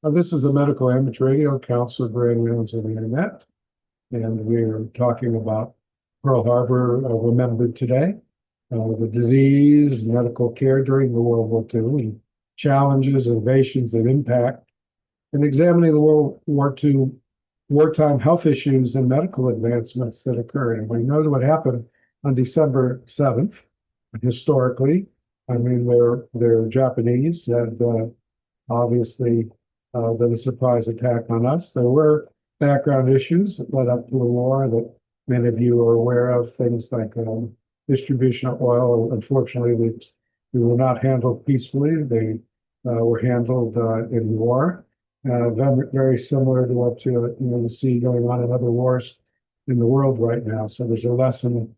This is the Medical Amateur Radio Council of Grand Rounds of the Internet, and we're talking about Pearl Harbor remembered today, the disease, medical care during the World War II, and challenges, innovations, and impact, and examining the World War II wartime health issues and medical advancements that occurred. And we know what happened on December 7th, historically. I mean, they're Japanese, and obviously than a surprise attack on us. There were background issues that led up to the war that many of you are aware of, things like distribution of oil. Unfortunately, we were not handled peacefully. They were handled in war, very similar to what you see going on in other wars in the world right now. So there's a lesson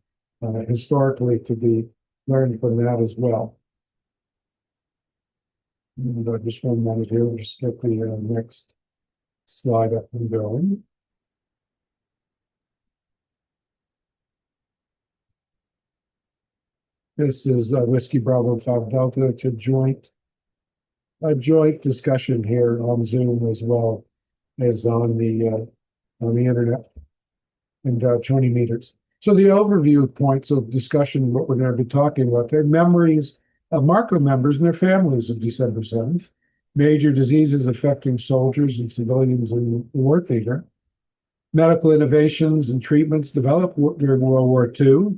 historically to be learned from that as well. And just one minute here, we'll just get the next slide up and going. This is Whiskey Bravo 5 Delta. It's a joint discussion here on Zoom as well as on the internet, and 20 meters. So the overview points of discussion, what we're going to be talking about, their memories of Marco members and their families of December 7th, major diseases affecting soldiers and civilians in the war theater, medical innovations and treatments developed during World War II,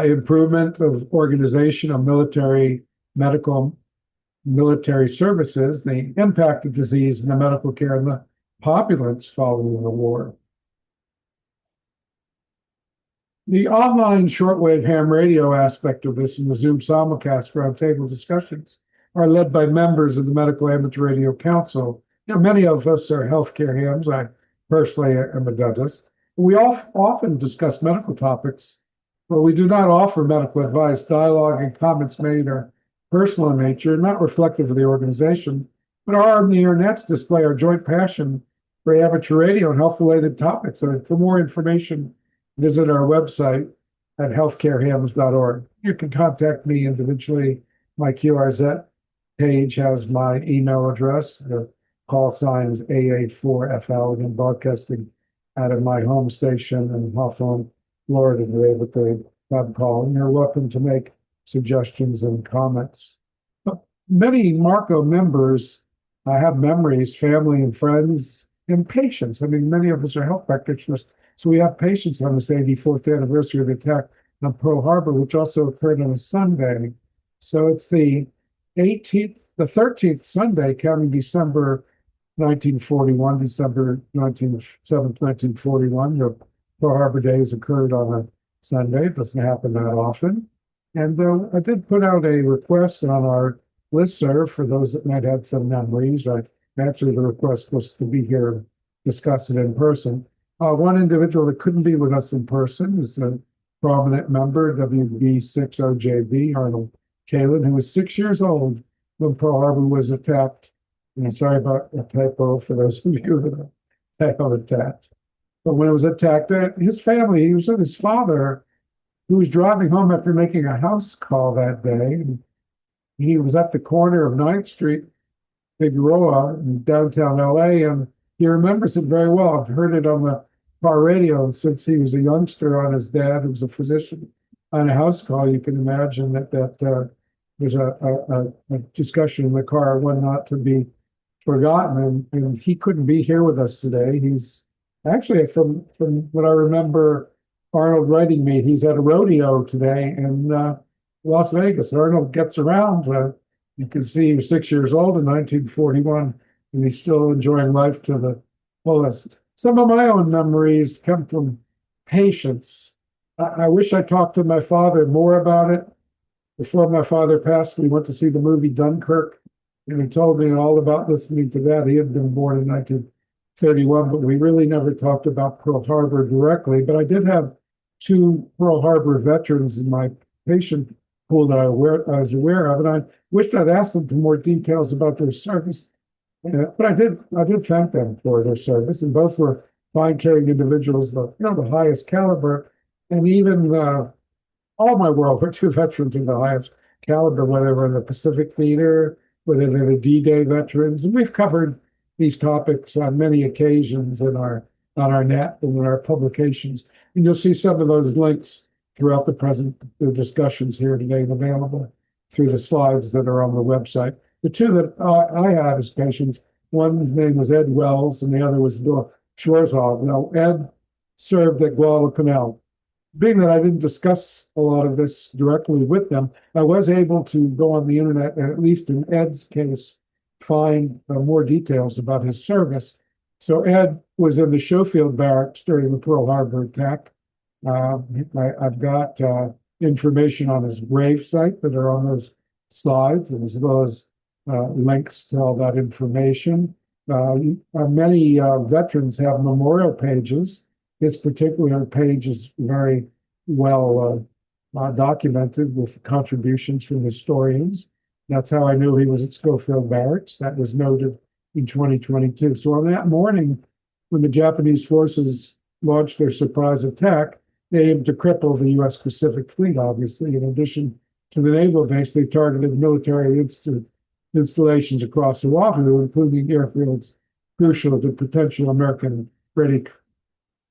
improvement of organization of military services, the impact of disease and the medical care and the populace following the war. The online shortwave ham radio aspect of this and the Zoom simulcast roundtable discussions are led by members of the Medical Amateur Radio Council. Many of us are healthcare hams. I personally am a dentist. We often discuss medical topics, but we do not offer medical advice. Dialogue and comments made are personal in nature, not reflective of the organization, but are on the internet's display our joint passion for amateur radio and health-related topics. And for more information, visit our website at healthcarehams.org. You can contact me individually. My QRZ page has my email address. The call sign is AA4FL, and I'm broadcasting out of my home station in Hawthorne, Florida today with the web call. And you're welcome to make suggestions and comments. But many Marco members have memories, family and friends, and patients. I mean, many of us are health practitioners. So we have patients on this 84th anniversary of the attack on Pearl Harbor, which also occurred on a Sunday. So it's the 13th Sunday, counting December 1941, December 7th, 1941. The Pearl Harbor Days occurred on a Sunday. It doesn't happen that often. And I did put out a request on our listserv for those that might have some memories. Actually, the request was to be here and discuss it in person. One individual that couldn't be with us in person is a prominent member, WB6OJB, Arnold Kalin, who was 6 years old when Pearl Harbor was attacked. And sorry about a typo for those of you that have attacked. But when it was attacked, his family, he was with his father, who was driving home after making a house call that day. And he was at the corner of 9th Street, Figueroa, in downtown LA, and he remembers it very well. I've heard it on the car radio since he was a youngster on his dad, who was a physician, on a house call. You can imagine that there's a discussion in the car, one not to be forgotten. And he couldn't be here with us today. He's actually, from what I remember, Arnold writing me, he's at a rodeo today in Las Vegas. Arnold gets around. You can see he was 6 years old in 1941. And he's still enjoying life to the fullest. Some of my own memories come from patients. I wish I talked to my father more about it. Before my father passed, we went to see the movie Dunkirk, and he told me all about listening to that. He had been born in 1931, but we really never talked about Pearl Harbor directly. But I did have two Pearl Harbor veterans in my patient pool that I was aware of, and I wished I'd asked them for more details about their service. But I did thank them for their service, and both were fine-carrying individuals, but the highest caliber. And even all my World War II veterans of the highest caliber, whether they were in the Pacific Theater, whether they were D-Day veterans. And we've covered these topics on many occasions in our on our net and in our publications. And you'll see some of those links throughout the discussions here today available through the slides that are on the website. The two that I had as patients, one's name was Ed Wells and the other was Bill Schwarzhoff. Now, Ed served at Guadalcanal. Being that I didn't discuss a lot of this directly with them, I was able to go on the internet and, at least in Ed's case, find more details about his service. So Ed was in the Schofield barracks during the Pearl Harbor attack. I've got information on his grave site that are on those slides, as well as links to all that information. Many veterans have memorial pages. This particular page is very well documented with contributions from historians. That's how I knew he was at Schofield Barracks. That was noted in 2022. So on that morning, when the Japanese forces launched their surprise attack, they aimed to cripple the U.S. Pacific Fleet, obviously. In addition to the naval base, they targeted military installations across Oahu, including airfields crucial to potential American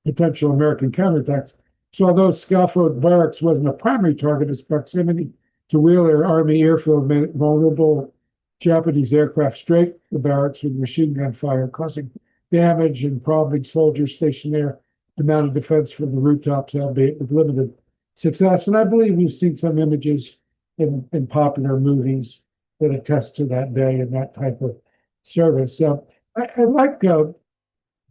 counterattacks. So although Schofield Barracks wasn't a primary target, its proximity to Wheeler Army Airfield made it vulnerable. Japanese aircraft strafed the barracks with machine gun fire, causing damage and prompting soldiers stationed there to mount a defense from the rooftops, albeit with limited success. And I believe we've seen some images in popular movies that attest to that day and that type of service. I'd like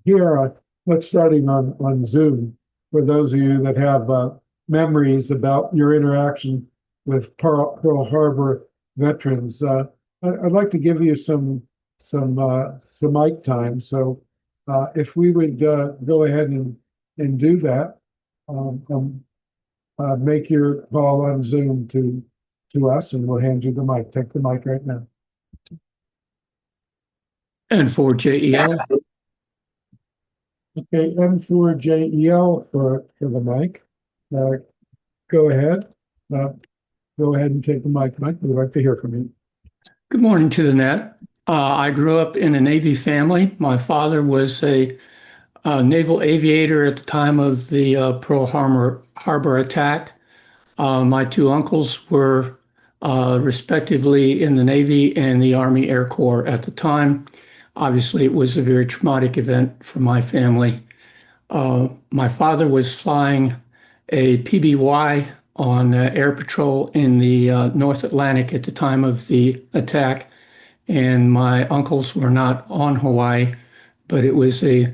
here, let's starting on Zoom, for those of you that have memories about your interaction with Pearl Harbor veterans. I'd like to give you some mic time. So if we would go ahead and do that, make your call on Zoom to us, and we'll hand you the mic. Take the mic right now. N4JEL. Okay, N4JEL for the mic. Go ahead. Go ahead and take the mic, Mike. We'd like to hear from you. Good morning to the net. I grew up in a Navy family. My father was a naval aviator at the time of the Pearl Harbor attack. My two uncles were respectively in the Navy and the Army Air Corps at the time. Obviously, it was a very traumatic event for my family. My father was flying a PBY on air patrol in the North Atlantic at the time of the attack, and my uncles were not on Hawaii, but it was a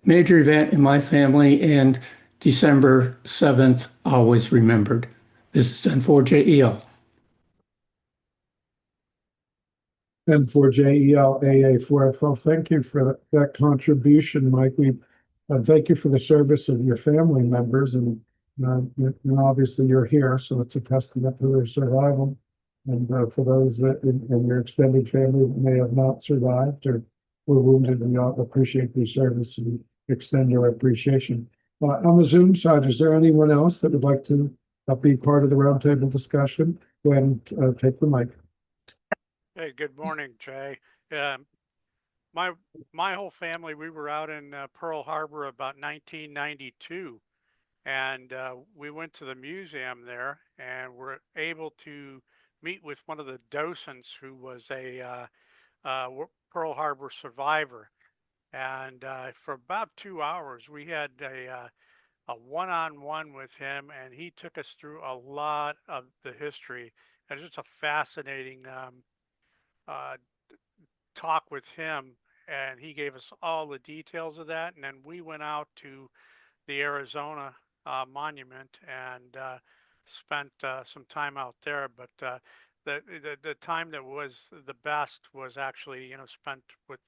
major event in my family, and December 7th always remembered. This is N4JEL. N4JEL AA4FL. Thank you for that contribution, Mike. We thank you for the service of your family members, and obviously you're here, so it's a testament to their survival. And for those that in your extended family that may have not survived or were wounded, we all appreciate their service and extend our appreciation. On the Zoom side, is there anyone else that would like to be part of the roundtable discussion? Go ahead and take the mic. Hey, good morning, Jay. My whole family, we were out in Pearl Harbor about 1992, and we went to the museum there and were able to meet with one of the docents who was a Pearl Harbor survivor. And for about 2 hours, we had a one-on-one with him, and he took us through a lot of the history. It was just a fascinating talk with him, and he gave us all the details of that. And then we went out to the Arizona monument and spent some time out there. But the time that was the best was actually spent with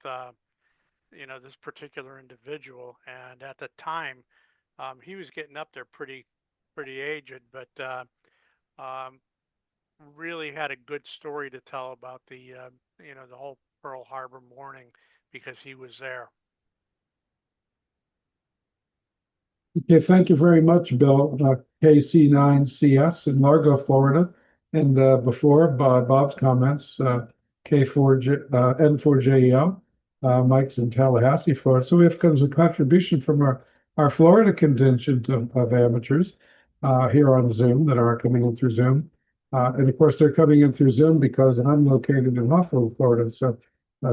this particular individual. And at the time, he was getting up there pretty aged, but really had a good story to tell about the the whole Pearl Harbor morning because he was there. Okay, thank you very much, Bill. KC9CS in Largo, Florida, and before Bob's comments, N4JEL. Mike's in Tallahassee, Florida. So we have comes a contribution from our Florida contingent of amateurs here on Zoom that are coming in through Zoom. And of course, they're coming in through Zoom because I'm located in Hawthorne, Florida. So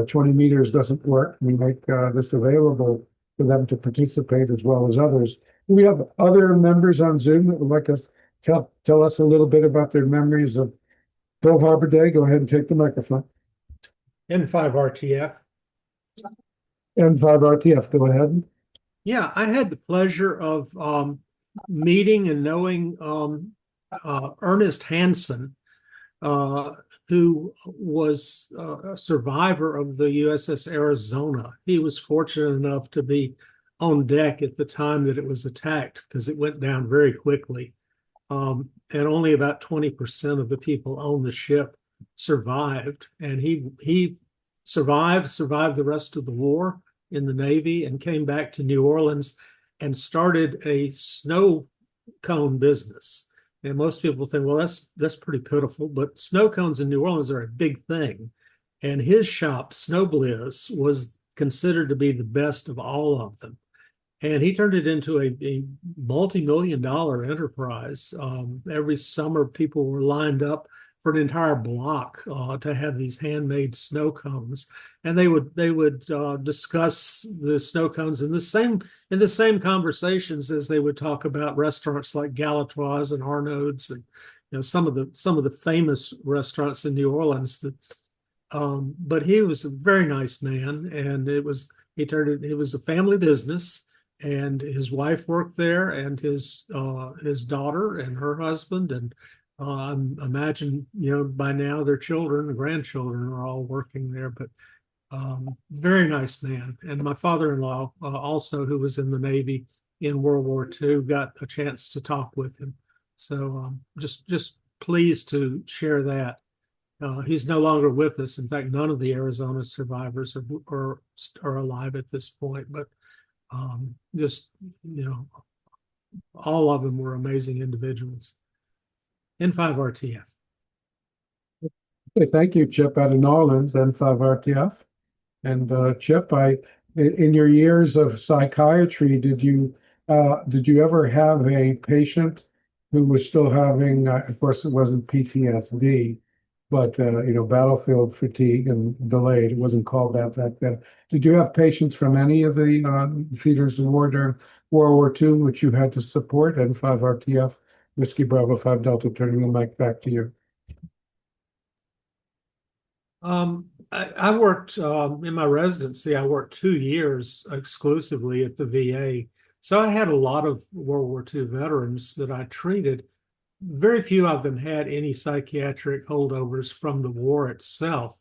20 meters doesn't work. We make this available for them to participate as well as others. We have other members on Zoom that would like us tell us a little bit about their memories of Pearl Harbor Day. Go ahead and take the microphone. N5RTF. N5RTF, go ahead. Yeah, I had the pleasure of meeting and knowing Ernest Hansen, who was a survivor of the USS Arizona. He was fortunate enough to be on deck at the time that it was attacked because it went down very quickly. And only about 20% of the people on the ship survived. And he survived the rest of the war in the Navy and came back to New Orleans and started a snow cone business. And most people think, well, that's pretty pitiful, but snow cones in New Orleans are a big thing. And his shop, Snow Bliss, was considered to be the best of all of them. And he turned it into a multi-million-dollar enterprise. Every summer, people were lined up for an entire block to have these handmade snow cones, and they would discuss the snow cones in the same conversations as they would talk about restaurants like Galatoire's and Arnaud's, and some of the famous restaurants in New Orleans. But he was a very nice man, and it was a family business. And his wife worked there, and his daughter and her husband, and I imagine by now their children and grandchildren are all working there. But very nice man. And my father-in-law, also, who was in the Navy in World War II, got a chance to talk with him. So just pleased to share that. He's no longer with us. In fact, none of the Arizona survivors are alive at this point. But all of them were amazing individuals. N5RTF. Okay, thank you, Chip, out of New Orleans, N5RTF. And Chip, in your years of psychiatry, did you ever have a patient who was still having, of course, it wasn't PTSD, but battlefield fatigue and delayed. It wasn't called that back then. Did you have patients from any of the theaters of war during World War II which you had to support? N5RTF, Whiskey Bravo 5 Delta, turning the mic back to you. I worked in my residency. I worked 2 years exclusively at the VA, so I had a lot of World War II veterans that I treated. Very few of them had any psychiatric holdovers from the war itself.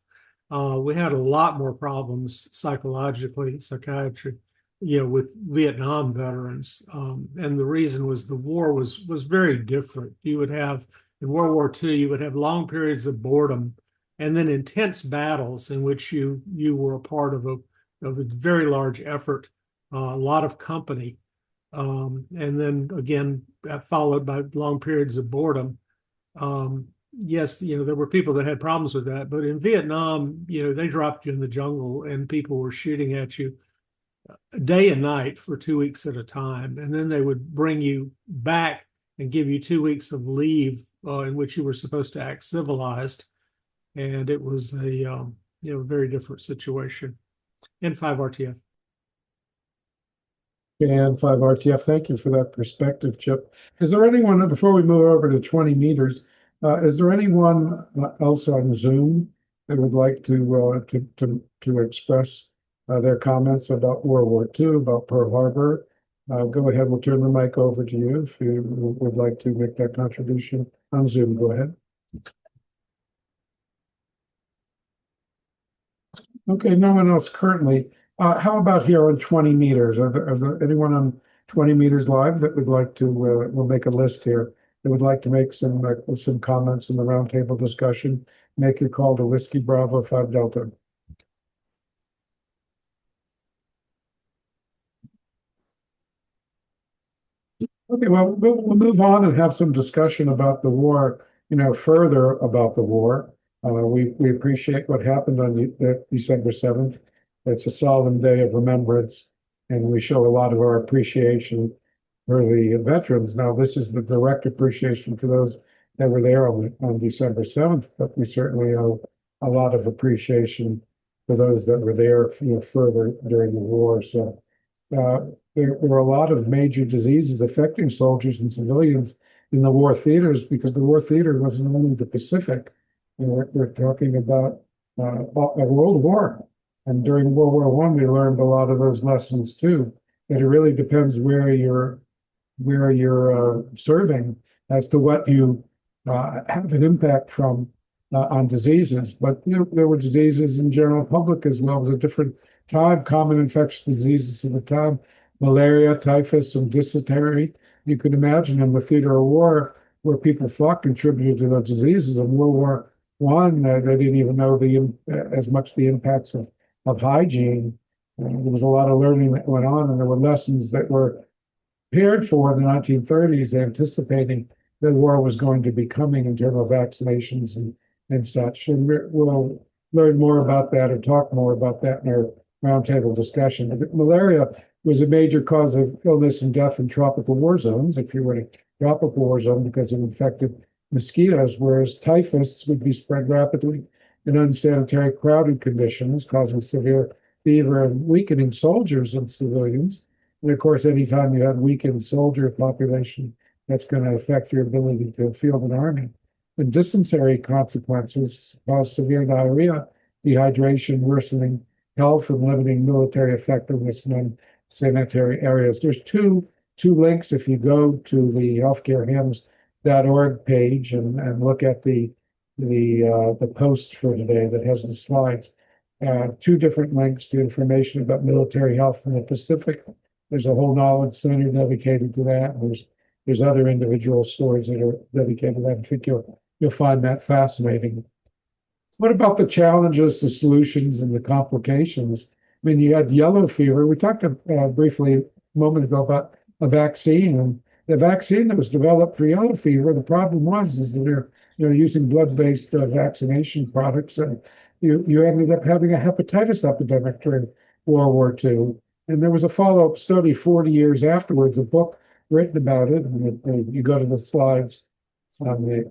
We had a lot more problems psychologically, psychiatry, with Vietnam veterans. And the reason was the war was very different. You would have, in World War II, you would have long periods of boredom and then intense battles in which you were a part of a very large effort, a lot of company. And then again, followed by long periods of boredom. Yes, there were people that had problems with that, but in Vietnam, they dropped you in the jungle and people were shooting at you day and night for 2 weeks at a time. And then they would bring you back and give you 2 weeks of leave in which you were supposed to act civilized. And it was a very different situation. N5RTF. And 5RTF, thank you for that perspective, Chip. Is there anyone, before we move over to 20 meters, is there anyone else on Zoom that would like to express their comments about World War II, about Pearl Harbor? Go ahead, we'll turn the mic over to you if you would like to make that contribution on Zoom. Go ahead. Okay, no one else currently. How about here on 20 meters? Is there anyone on 20 meters live that would like to, we'll make a list here, that would like to make some comments in the roundtable discussion? Make your call to Whiskey Bravo 5 Delta. Okay, well, we'll move on and have some discussion about the war, further about the war. We appreciate what happened on December 7th. It's a solemn day of remembrance, and we show a lot of our appreciation for the veterans. Now, this is the direct appreciation for those that were there on December 7th, but we certainly owe a lot of appreciation for those that were there, further during the war. So there were a lot of major diseases affecting soldiers and civilians in the war theaters, because the war theater wasn't only the Pacific. We're talking about a world war. And during World War I, we learned a lot of those lessons too. And it really depends where you're serving as to what you have an impact from on diseases. But there were diseases in general public as well. It was a different time, common infectious diseases at the time, malaria, typhus, and dysentery. You can imagine in the theater of war where people fought contributed to those diseases. In World War I, they didn't even know as much the impacts of hygiene. There was a lot of learning that went on, and there were lessons that were prepared for in the 1930s, anticipating that war was going to be coming in terms of vaccinations and such. And we'll learn more about that or talk more about that in our roundtable discussion. Malaria was a major cause of illness and death in tropical war zones, if you were in a tropical war zone, because it infected mosquitoes, whereas typhus would be spread rapidly in unsanitary, crowded conditions, causing severe fever and weakening soldiers and civilians. And of course, anytime you have weakened soldier population, that's going to affect your ability to field an army. And dysentery consequences cause severe diarrhea, dehydration, worsening health, and limiting military effectiveness in unsanitary areas. There's two links if you go to the healthcarehymns.org page and look at the post for today that has the slides. Two different links to information about military health in the Pacific. There's a whole knowledge center dedicated to that. There's other individual stories that are dedicated to that. I think you'll find that fascinating. What about the challenges, the solutions, and the complications? I mean, you had yellow fever. We talked briefly a moment ago about a vaccine, and the vaccine that was developed for yellow fever. The problem is that they're using blood-based vaccination products, and you ended up having a hepatitis epidemic during World War II. And there was a follow-up study 40 years afterwards, a book written about it. And you go to the slides on the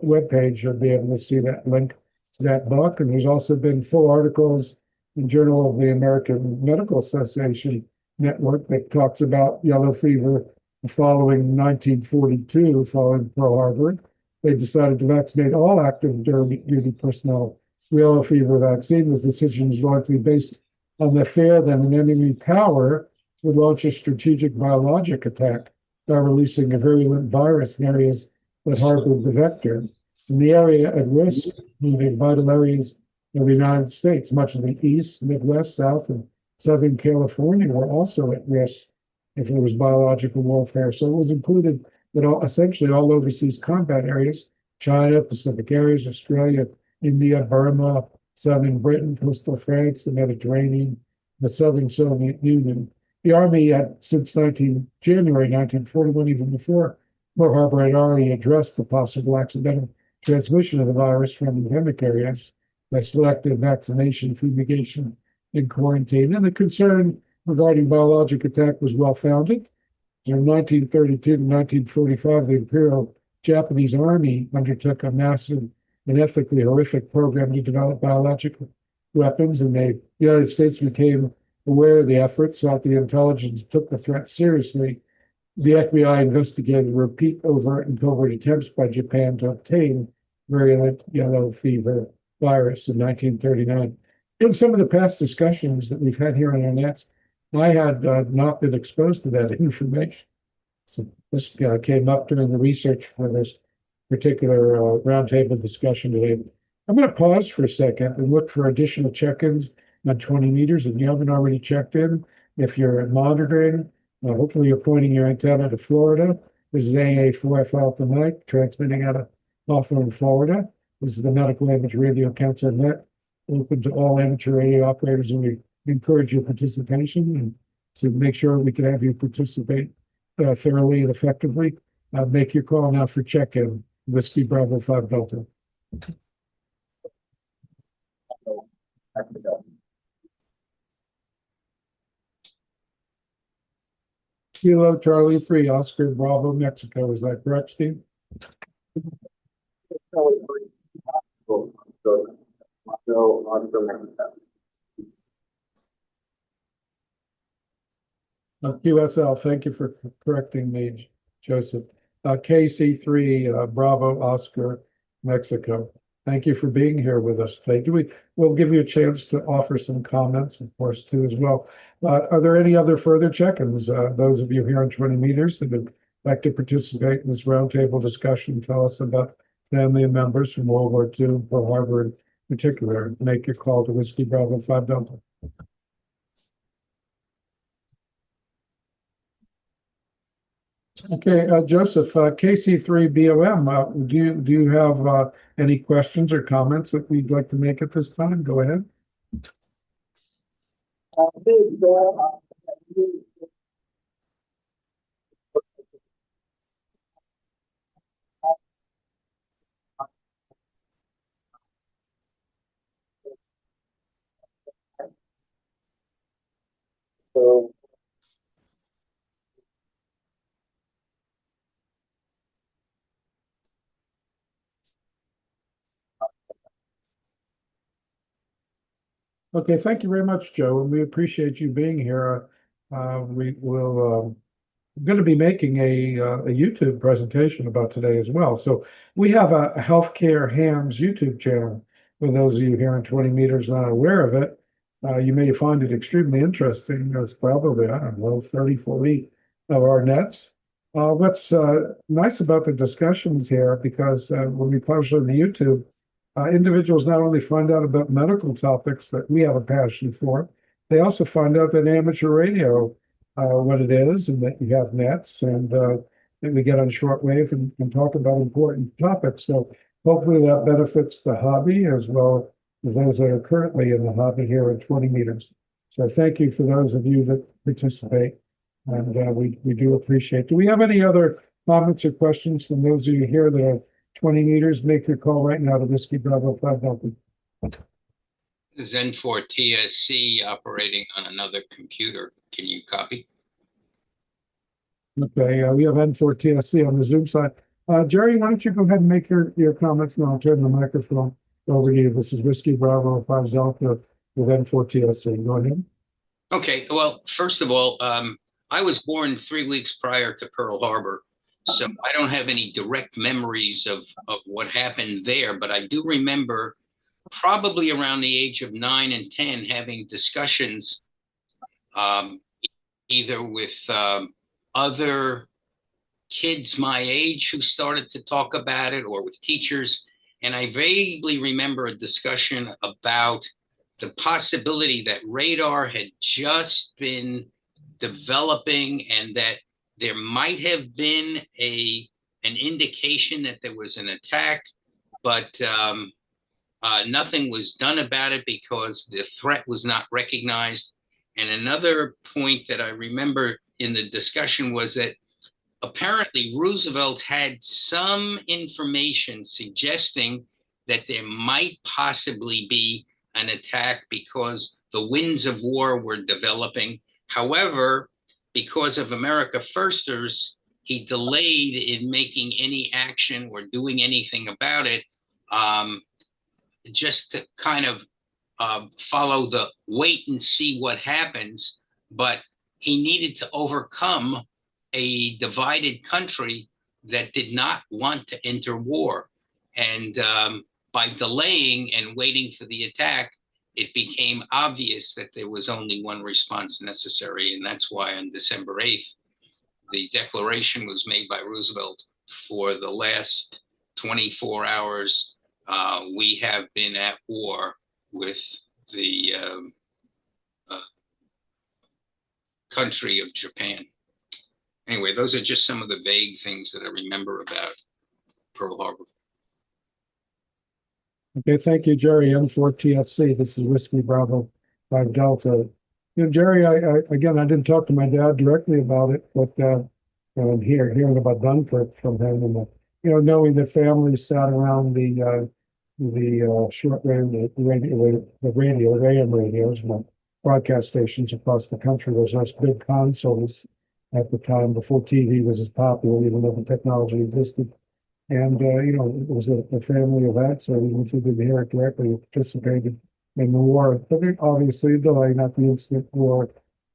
webpage, you'll be able to see that link to that book. And there's also been full articles in Journal of the American Medical Association network that talks about yellow fever following 1942, following Pearl Harbor. They decided to vaccinate all active duty personnel. Yellow fever vaccine. This decision was largely based on the fear that an enemy power would launch a strategic biologic attack by releasing a virulent virus in areas that harbored the vector. In the area at risk, including vital areas of the United States, much of the East, Midwest, South, and Southern California were also at risk if there was biological warfare. So it was included that essentially all overseas combat areas, China, Pacific areas, Australia, India, Burma, Southern Britain, coastal France, the Mediterranean, the Southern Soviet Union. The Army had, since January 1941, even before Pearl Harbor, had already addressed the possible accidental transmission of the virus from endemic areas by selective vaccination, fumigation, and quarantine. And the concern regarding biologic attack was well-founded. In 1932 to 1945, the Imperial Japanese Army undertook a massive and ethically horrific program to develop biological weapons, and the United States became aware of the effort, sought the intelligence, took the threat seriously. The FBI investigated repeat overt and covert attempts by Japan to obtain virulent yellow fever virus in 1939. In some of the past discussions that we've had here on our nets, I had not been exposed to that information. So this came up during the research for this particular roundtable discussion today. I'm going to pause for a second and look for additional check-ins on 20 meters. If you haven't already checked in, if you're monitoring, hopefully you're pointing your antenna to Florida. This is AA4F Alpha Mike, transmitting out of Hawthorne, Florida. This is the Medical Image Radio Council Net, open to all amateur radio operators, and we encourage your participation and to make sure we can have you participate thoroughly and effectively. Make your call now for check-in. Whiskey Bravo 5 Delta. Kilo Charlie 3, Oscar Bravo, Mexico. Is that correct, Steve? QSL, thank you for correcting me, Joseph. KC3, Bravo, Oscar, Mexico. Thank you for being here with us today. We'll give you a chance to offer some comments, of course, too, as well. Are there any other further check-ins? Those of you here on 20 meters that would like to participate in this roundtable discussion, tell us about family and members from World War II, Pearl Harbor in particular. Make your call to Whiskey Bravo 5 Delta. Okay, Joseph, KC3BOM, do you have any questions or comments that we'd like to make at this time? Go ahead. Okay, thank you very much, Joe, and we appreciate you being here. We will going to be making a YouTube presentation about today as well. So we have a Healthcare Hams YouTube channel. For those of you here in 20 meters not aware of it, you may find it extremely interesting. There's probably, I don't know, 30, 40 of our nets. What's nice about the discussions here, because when we publish on the YouTube, individuals not only find out about medical topics that we have a passion for, they also find out that amateur radio, what it is, and that you have nets, and that we get on shortwave and talk about important topics. So hopefully that benefits the hobby as well as those that are currently in the hobby here at 20 meters. So thank you for those of you that participate, and we do appreciate. Do we have any other comments or questions from those of you here that are 20 meters? Make your call right now to Whiskey Bravo 5 Delta. Zen4 TSC operating on another computer. Can you copy? Okay, we have N4 TSC on the Zoom side. Jerry, why don't you go ahead and make your comments, and I'll turn the microphone over to you. This is Whiskey Bravo 5 Delta with N4 TSC. Go ahead. Okay, well, first of all, I was born 3 weeks prior to Pearl Harbor, so I don't have any direct memories of what happened there, but I do remember probably around the age of 9 and 10 having discussions either with other kids my age who started to talk about it or with teachers. And I vaguely remember a discussion about the possibility that radar had just been developing and that there might have been an indication that there was an attack, but nothing was done about it because the threat was not recognized. And another point that I remember in the discussion was that apparently Roosevelt had some information suggesting that there might possibly be an attack because the winds of war were developing. However, because of America Firsters, he delayed in making any action or doing anything about it, just to kind of follow the wait and see what happens. But he needed to overcome a divided country that did not want to enter war. And by delaying and waiting for the attack, it became obvious that there was only one response necessary. And that's why on December 8th, the declaration was made by Roosevelt: for the last 24 hours, we have been at war with the country of Japan. Anyway, those are just some of the vague things that I remember about Pearl Harbor. Okay, thank you, Jerry. N4 TSC. This is Whiskey Bravo 5 Delta. You know, Jerry, I didn't talk to my dad directly about it, but hearing about Dunkirk from him, and knowing that families sat around the shortwave, the AM radios, and broadcast stations across the country. There's those big consoles at the time before TV was as popular, even though the technology existed. And, it was a family of vets, so even if we didn't hear it directly, we participated in the war. But obviously, delay, not the instant war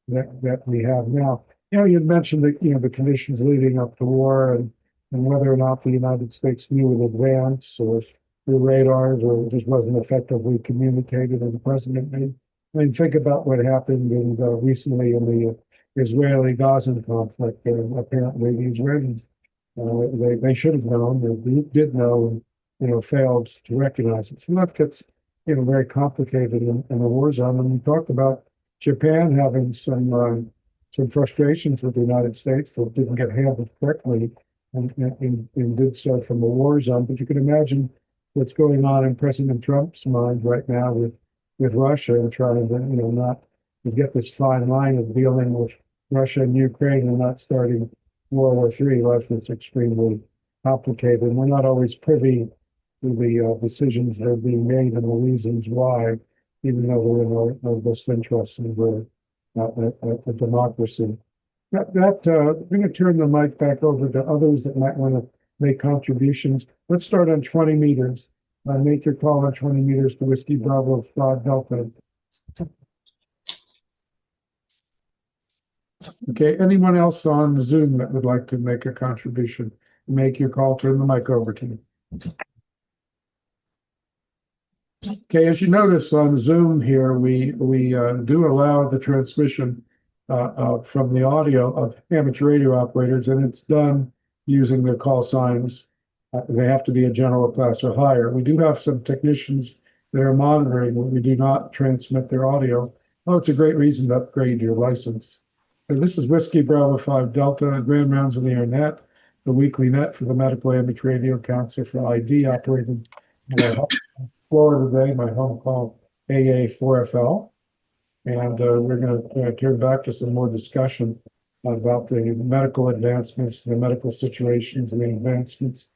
that we have now. You had mentioned that, the conditions leading up to war and whether or not the United States knew in advance or through radars or just wasn't effectively communicated, and the president made. I mean, think about what happened recently in the Israeli-Gaza conflict. Apparently, the Israelis they should have known, they did know, and failed to recognize it. So that gets very complicated in a war zone. And we talked about Japan having some frustrations with the United States that didn't get handled correctly, and did so from a war zone. But you can imagine what's going on in President Trump's mind right now with Russia, and trying to not to get this fine line of dealing with Russia and Ukraine and not starting World War III. Life is extremely complicated, and we're not always privy to the decisions that are being made and the reasons why, even though we're in our best interests and we're a democracy. I'm going to turn the mic back over to others that might want to make contributions. Let's start on 20 meters. Make your call on 20 meters to Whiskey Bravo 5 Delta. Okay, anyone else on Zoom that would like to make a contribution? Make your call, turn the mic over to you. Okay, as you notice on Zoom here, we do allow the transmission from the audio of amateur radio operators, and it's done using their call signs. They have to be a general class or higher. We do have some technicians that are monitoring when we do not transmit their audio. Oh, it's a great reason to upgrade your license. And this is Whiskey Bravo 5 Delta, Grand Rounds of the Air Net, the weekly net for the Medical Amateur Radio Council for ID, operated in Florida today, my home call AA4FL. And we're going to turn back to some more discussion about the medical advancements, the medical situations, and the advancements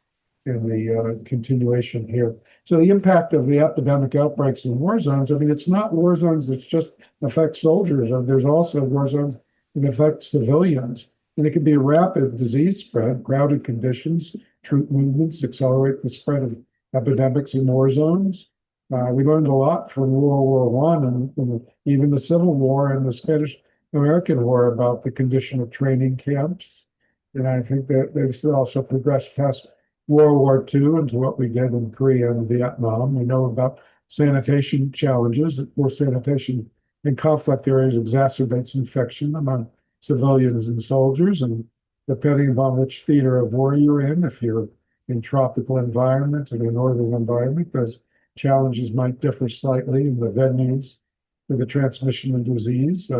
in the continuation here. So the impact of the epidemic outbreaks in war zones, I mean, it's not war zones that just affect soldiers. There's also war zones that affect civilians. And it can be a rapid disease spread, crowded conditions, troop movements accelerate the spread of epidemics in war zones. We learned a lot from World War I and even the Civil War and the Spanish-American War about the condition of training camps. And I think that they've also progressed past World War II into what we did in Korea and Vietnam. We know about sanitation challenges. Poor sanitation in conflict areas exacerbates infection among civilians and soldiers. And depending upon which theater of war you're in, if you're in tropical environment and a northern environment, those challenges might differ slightly, and the venues for the transmission of disease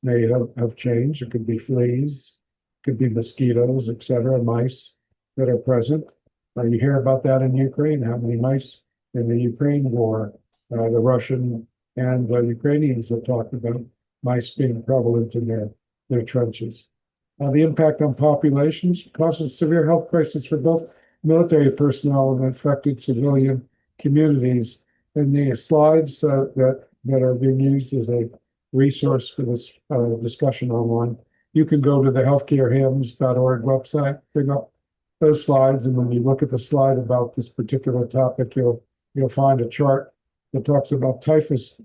may have changed. It could be fleas, could be mosquitoes, etc., mice that are present. You hear about that in Ukraine, how many mice in the Ukraine war. The Russian and Ukrainians have talked about mice being prevalent in their trenches. The impact on populations causes severe health crisis for both military personnel and affected civilian communities. And the slides that are being used as a resource for this discussion online, you can go to the healthcarehymns.org website, bring up those slides, and when you look at the slide about this particular topic, you'll find a chart that talks about typhus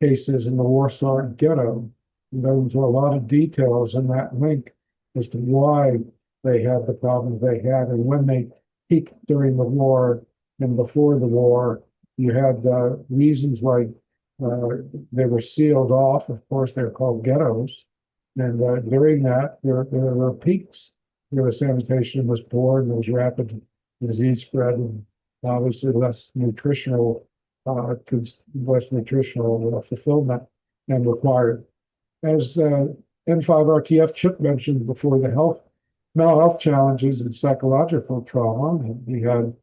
cases in the Warsaw Ghetto. And go into a lot of details in that link as to why they had the problems they had and when they peaked during the war and before the war. You had reasons why they were sealed off. Of course, they're called ghettos. And during that, there were peaks where the sanitation was poor and there was rapid disease spread and obviously less nutritional fulfillment and required. As N5RTF Chip mentioned before, the mental health challenges and psychological trauma. We had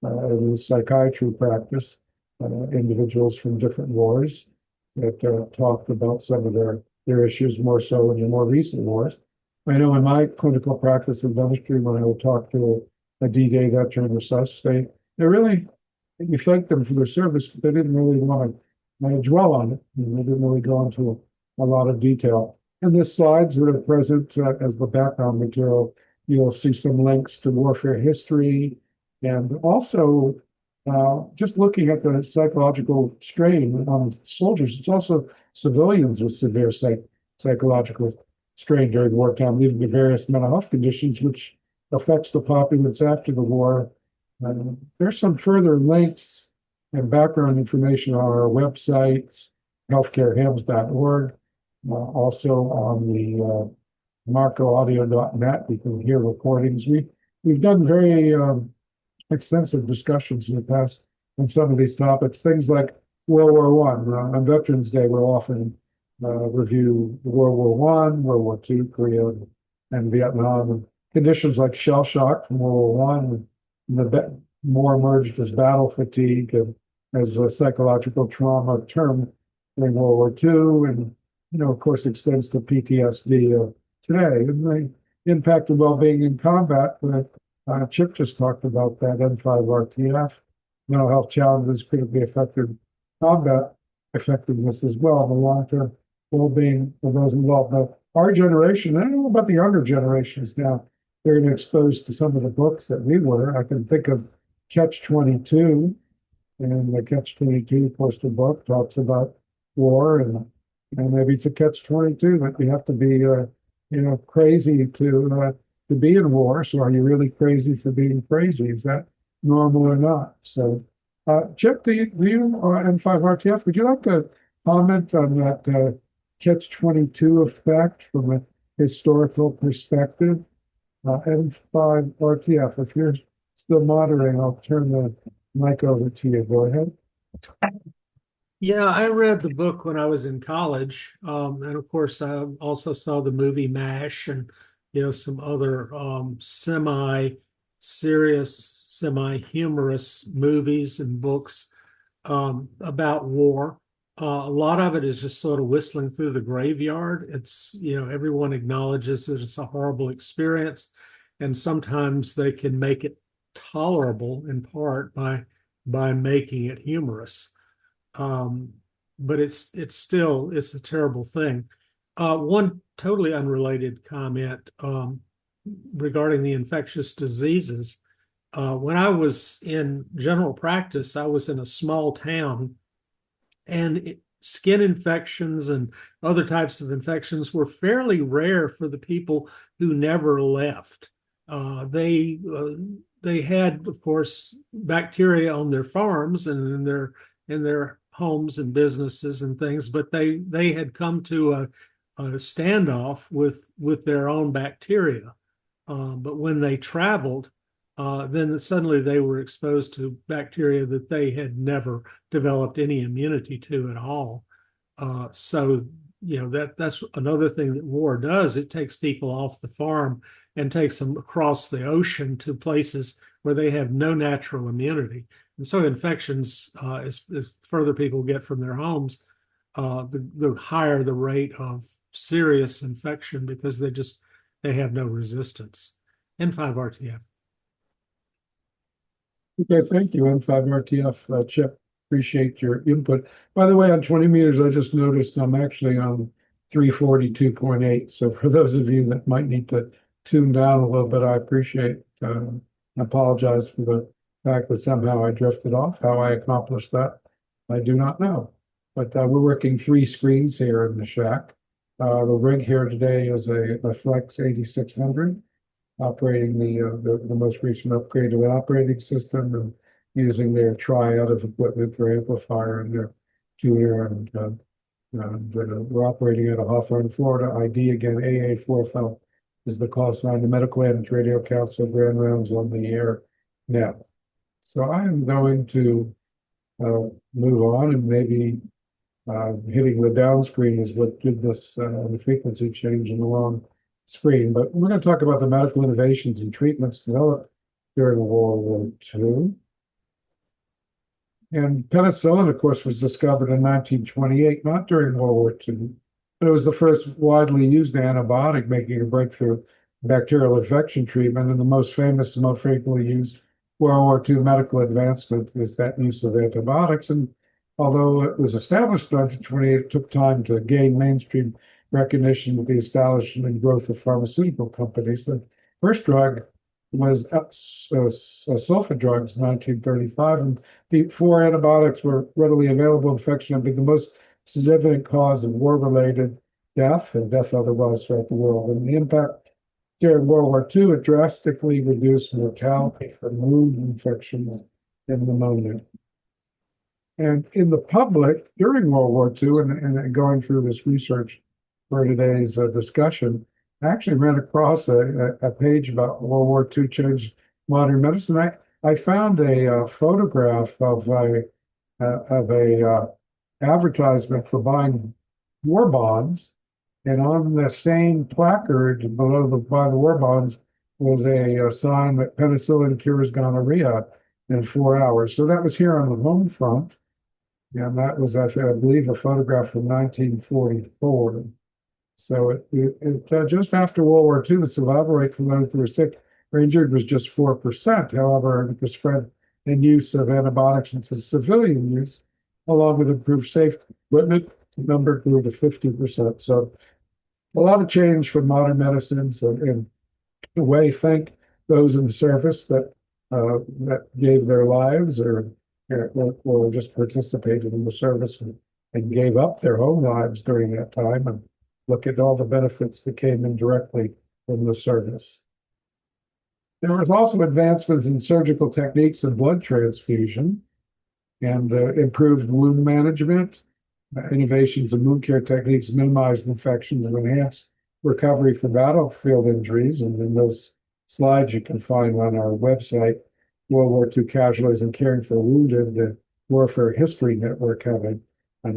in the psychiatry practice individuals from different wars that talked about some of their issues more so in the more recent wars. I know in my clinical practice in dentistry, when I would talk to a D-Day veteran or such, they really, you thanked them for their service, but they didn't really want to dwell on it. They didn't really go into a lot of detail. And the slides that are present as the background material, you'll see some links to warfare history and also just looking at the psychological strain on soldiers. It's also civilians with severe psychological strain during wartime, leading to various mental health conditions, which affects the populace after the war. There's some further links and background information on our websites, healthcarehymns.org, also on the marcoaudio.net. You can hear recordings. We've done very extensive discussions in the past on some of these topics. Things like World War One. On Veterans Day, we'll often review World War One, World War Two, Korea, and Vietnam, and conditions like shell shock from World War One. And the more emerged as battle fatigue and as a psychological trauma term during World War Two, and of course, extends to PTSD today, and the impact of well-being in combat. Chip just talked about that N5RTF, mental health challenges critically affected combat effectiveness as well, the long-term well-being of those involved. But our generation, I don't know about the younger generations now, they're exposed to some of the books that we were. I can think of Catch-22, and the Catch-22 poster book talks about war, and maybe it's a Catch-22 that you have to be, crazy to be in war. So are you really crazy for being crazy? Is that normal or not? So, Chip, do you N5RTF, would you like to comment on that Catch-22 effect from a historical perspective? N5RTF, if you're still moderating, I'll turn the mic over to you. Go ahead. Yeah, I read the book when I was in college, and of course, I also saw the movie MASH and some other semi-serious, semi-humorous movies and books about war. A lot of it is just sort of whistling through the graveyard. It's everyone acknowledges that it's a horrible experience, and sometimes they can make it tolerable in part by making it humorous. But it's a terrible thing. One totally unrelated comment regarding the infectious diseases. When I was in general practice, I was in a small town, and skin infections and other types of infections were fairly rare for the people who never left. They had, of course, bacteria on their farms and in their homes and businesses and things, but they had come to a standoff with their own bacteria. But when they traveled, then suddenly they were exposed to bacteria that they had never developed any immunity to at all. So that's another thing that war does. It takes people off the farm and takes them across the ocean to places where they have no natural immunity. And so infections, as further people get from their homes, the higher the rate of serious infection because they have no resistance. N5RTF. Okay, thank you, N5RTF. Chip, appreciate your input. By the way, on 20 meters, I just noticed I'm actually on 342.8. So for those of you that might need to tune down a little bit, I appreciate, I apologize for the fact that somehow I drifted off. How I accomplished that, I do not know. But we're working 3 screens here in the shack. The rig here today is a Flex 8600. Operating the most recent upgrade to the operating system and using their triad of equipment for amplifier and their tuner, and we're operating at a Hawthorne, Florida ID. Again, AA4FL is the call sign. The Medical Amateur Radio Council Grand Rounds on the air now. So I am going to move on, and maybe hitting the down screen is what did this the frequency change in the long screen. But we're going to talk about the medical innovations and treatments developed during World War II. And penicillin, of course, was discovered in 1928, not during World War II, but it was the first widely used antibiotic, making a breakthrough bacterial infection treatment. And the most famous and most frequently used World War II medical advancement is that use of antibiotics. And although it was established in 1928, it took time to gain mainstream recognition of the establishment and growth of pharmaceutical companies. The first drug was sulfa drugs in 1935, and before antibiotics were readily available, infection had been the most significant cause of war-related death and death otherwise throughout the world. And the impact during World War II, it drastically reduced mortality from wound infections and pneumonia. And in the public, during World War II, and going through this research for today's discussion, I actually ran across a page about World War II changed modern medicine. I found a photograph of a advertisement for buying war bonds, and on the same placard below by the war bonds was a sign that penicillin cures gonorrhea in 4 hours. So that was here on the home front. And that was, I believe, a photograph from 1944. So just after World War II, the survival rate for those who were sick or injured was just 4%. However, the spread and use of antibiotics into civilian use, along with improved safety equipment, the number grew to 50%. So a lot of change from modern medicines and the way those in the service that gave their lives or just participated in the service and gave up their own lives during that time, and look at all the benefits that came in directly from the service. There was also advancements in surgical techniques and blood transfusion and improved wound management. Innovations in wound care techniques minimized infections and enhanced recovery from battlefield injuries. And in those slides you can find on our website, World War II Casualties and Caring for Wounded, the Warfare History Network have an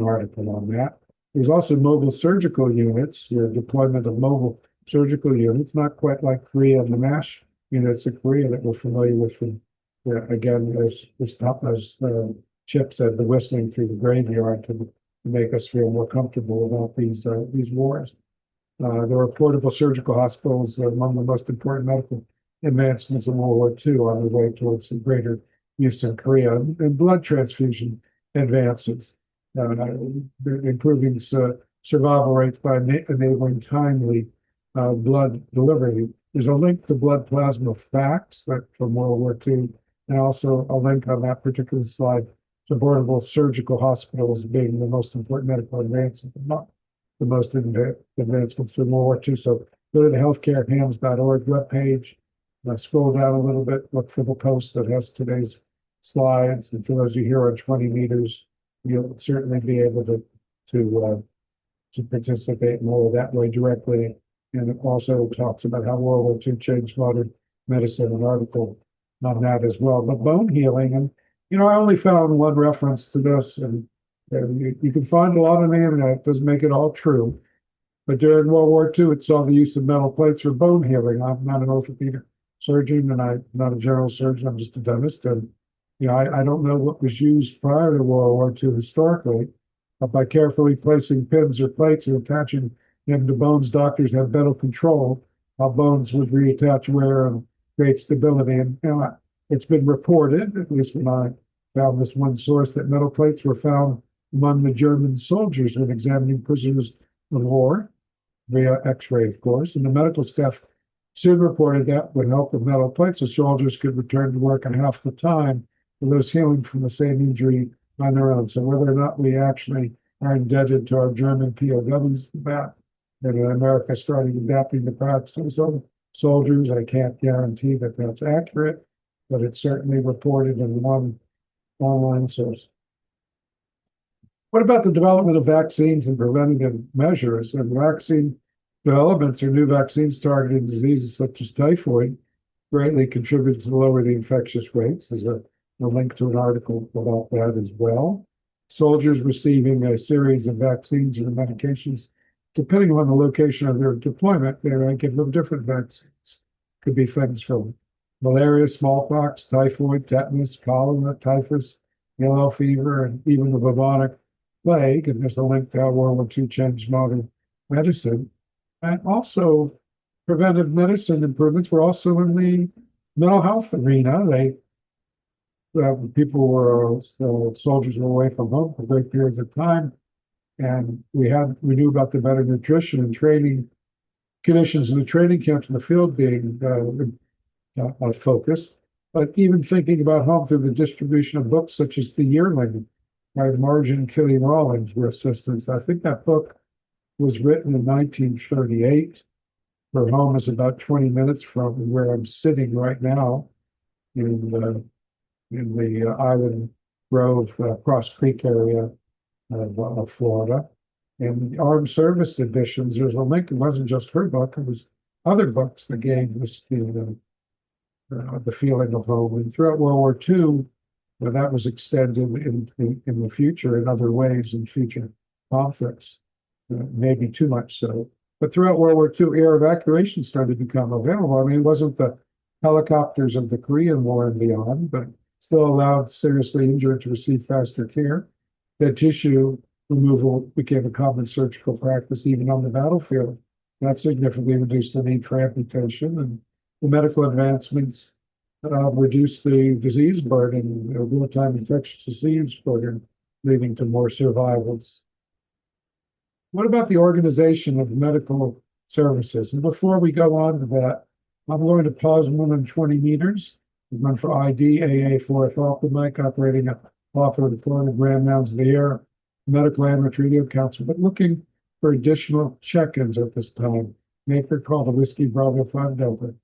article on that. There's also mobile surgical units, your deployment of mobile surgical units, not quite like Korea and the MASH units of Korea that we're familiar with from, again, as Chip said, the whistling through the graveyard to make us feel more comfortable about these wars. There were portable surgical hospitals, among the most important medical advancements in World War II, on the way towards some greater use in Korea, and blood transfusion advances, improving survival rates by enabling timely blood delivery. There's a link to blood plasma facts from World War II, and also a link on that particular slide to portable surgical hospitals being the most important medical advances, not the most advancements from World War II. So go to the healthcarehams.org webpage, scroll down a little bit, look for the post that has today's slides. And for those of you here on 20 meters, you'll certainly be able to participate more that way directly. And it also talks about how World War II changed modern medicine, an article on that as well. But bone healing, and I only found one reference to this, and you can find a lot on the internet. It doesn't make it all true. But during World War II, it saw the use of metal plates for bone healing. I'm not an orthopedic surgeon, and I'm not a general surgeon. I'm just a dentist. And I don't know what was used prior to World War II historically, but by carefully placing pins or plates and attaching them to bones, doctors had better control how bones would reattach, wear, and create stability. And it's been reported, at least when I found this one source, that metal plates were found among the German soldiers when examining prisoners of war via X-ray, of course. And the medical staff soon reported that with help of metal plates, the soldiers could return to work in half the time for those healing from the same injury on their own. So whether or not we actually are indebted to our German POWs for that, and in America started adapting the practices of soldiers, I can't guarantee that that's accurate, but it's certainly reported in one online source. What about the development of vaccines and preventative measures? And vaccine developments or new vaccines targeting diseases such as typhoid greatly contributed to lower the infectious rates. There's a link to an article about that as well. Soldiers receiving a series of vaccines or medications, depending on the location of their deployment, they might give them different vaccines. Could be things from malaria, smallpox, typhoid, tetanus, cholera, typhus, yellow fever, and even the bubonic plague. And there's a link to how World War II changed modern medicine. And also, preventive medicine improvements were also in the mental health arena. Soldiers were away from home for great periods of time, And we knew about the better nutrition and training conditions in the training camps in the field being a focus. But even thinking about home through the distribution of books such as The Yearling by Margin Killy Rawlings were assistants. I think that book was written in 1938. Her home is about 20 minutes from where I'm sitting right now in the Island Grove, Cross Creek area of Florida. And the Armed Service editions, there's a link. It wasn't just her book; it was other books that gave us the feeling of home. And throughout World War II, that was extended in the future in other ways in future conflicts, maybe too much so. But throughout World War II, air evacuation started to become available. I mean, it wasn't the helicopters of the Korean War and beyond, but still allowed seriously injured to receive faster care. Dead tissue removal became a common surgical practice even on the battlefield. That significantly reduced the need for amputation, and the medical advancements reduced the disease burden, real-time infectious disease burden, leading to more survivals. What about the organization of medical services? And before we go on to that, I'm going to pause more than 20 meters. Run for ID, AA 4F Alpha Mike, operating off of the Florida Grand Mounds of the Air Medical Amateur Radio Council, but looking for additional check-ins at this time. Make your call to Whiskey Bravo 5 Delta.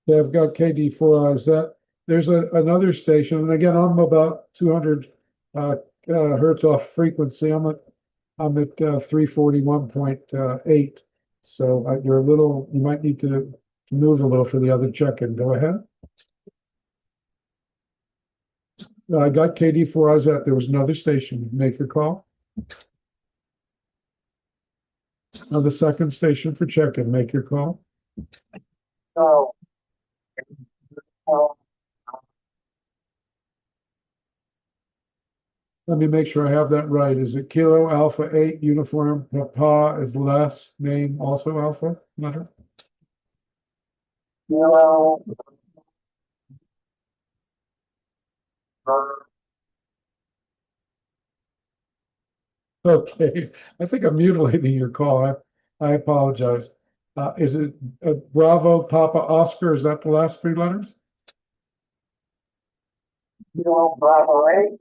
They've got KD4Is. There's another station, and again, I'm about 200 hertz off frequency. I'm at 341.8. So you're a little. You might need to move a little for the other check-in. Go ahead. I got KD4Is. There was another station. Make your call. Now the second station for check-in. Make your call. Oh. Let me make sure I have that right. Is it Kilo Alpha 8 Uniform Papa is the last name also Alpha letter? No. Okay, I think I'm mutilating your call. I apologize. Is it Bravo Papa Oscar? Is that the last three letters? No, Bravo 8.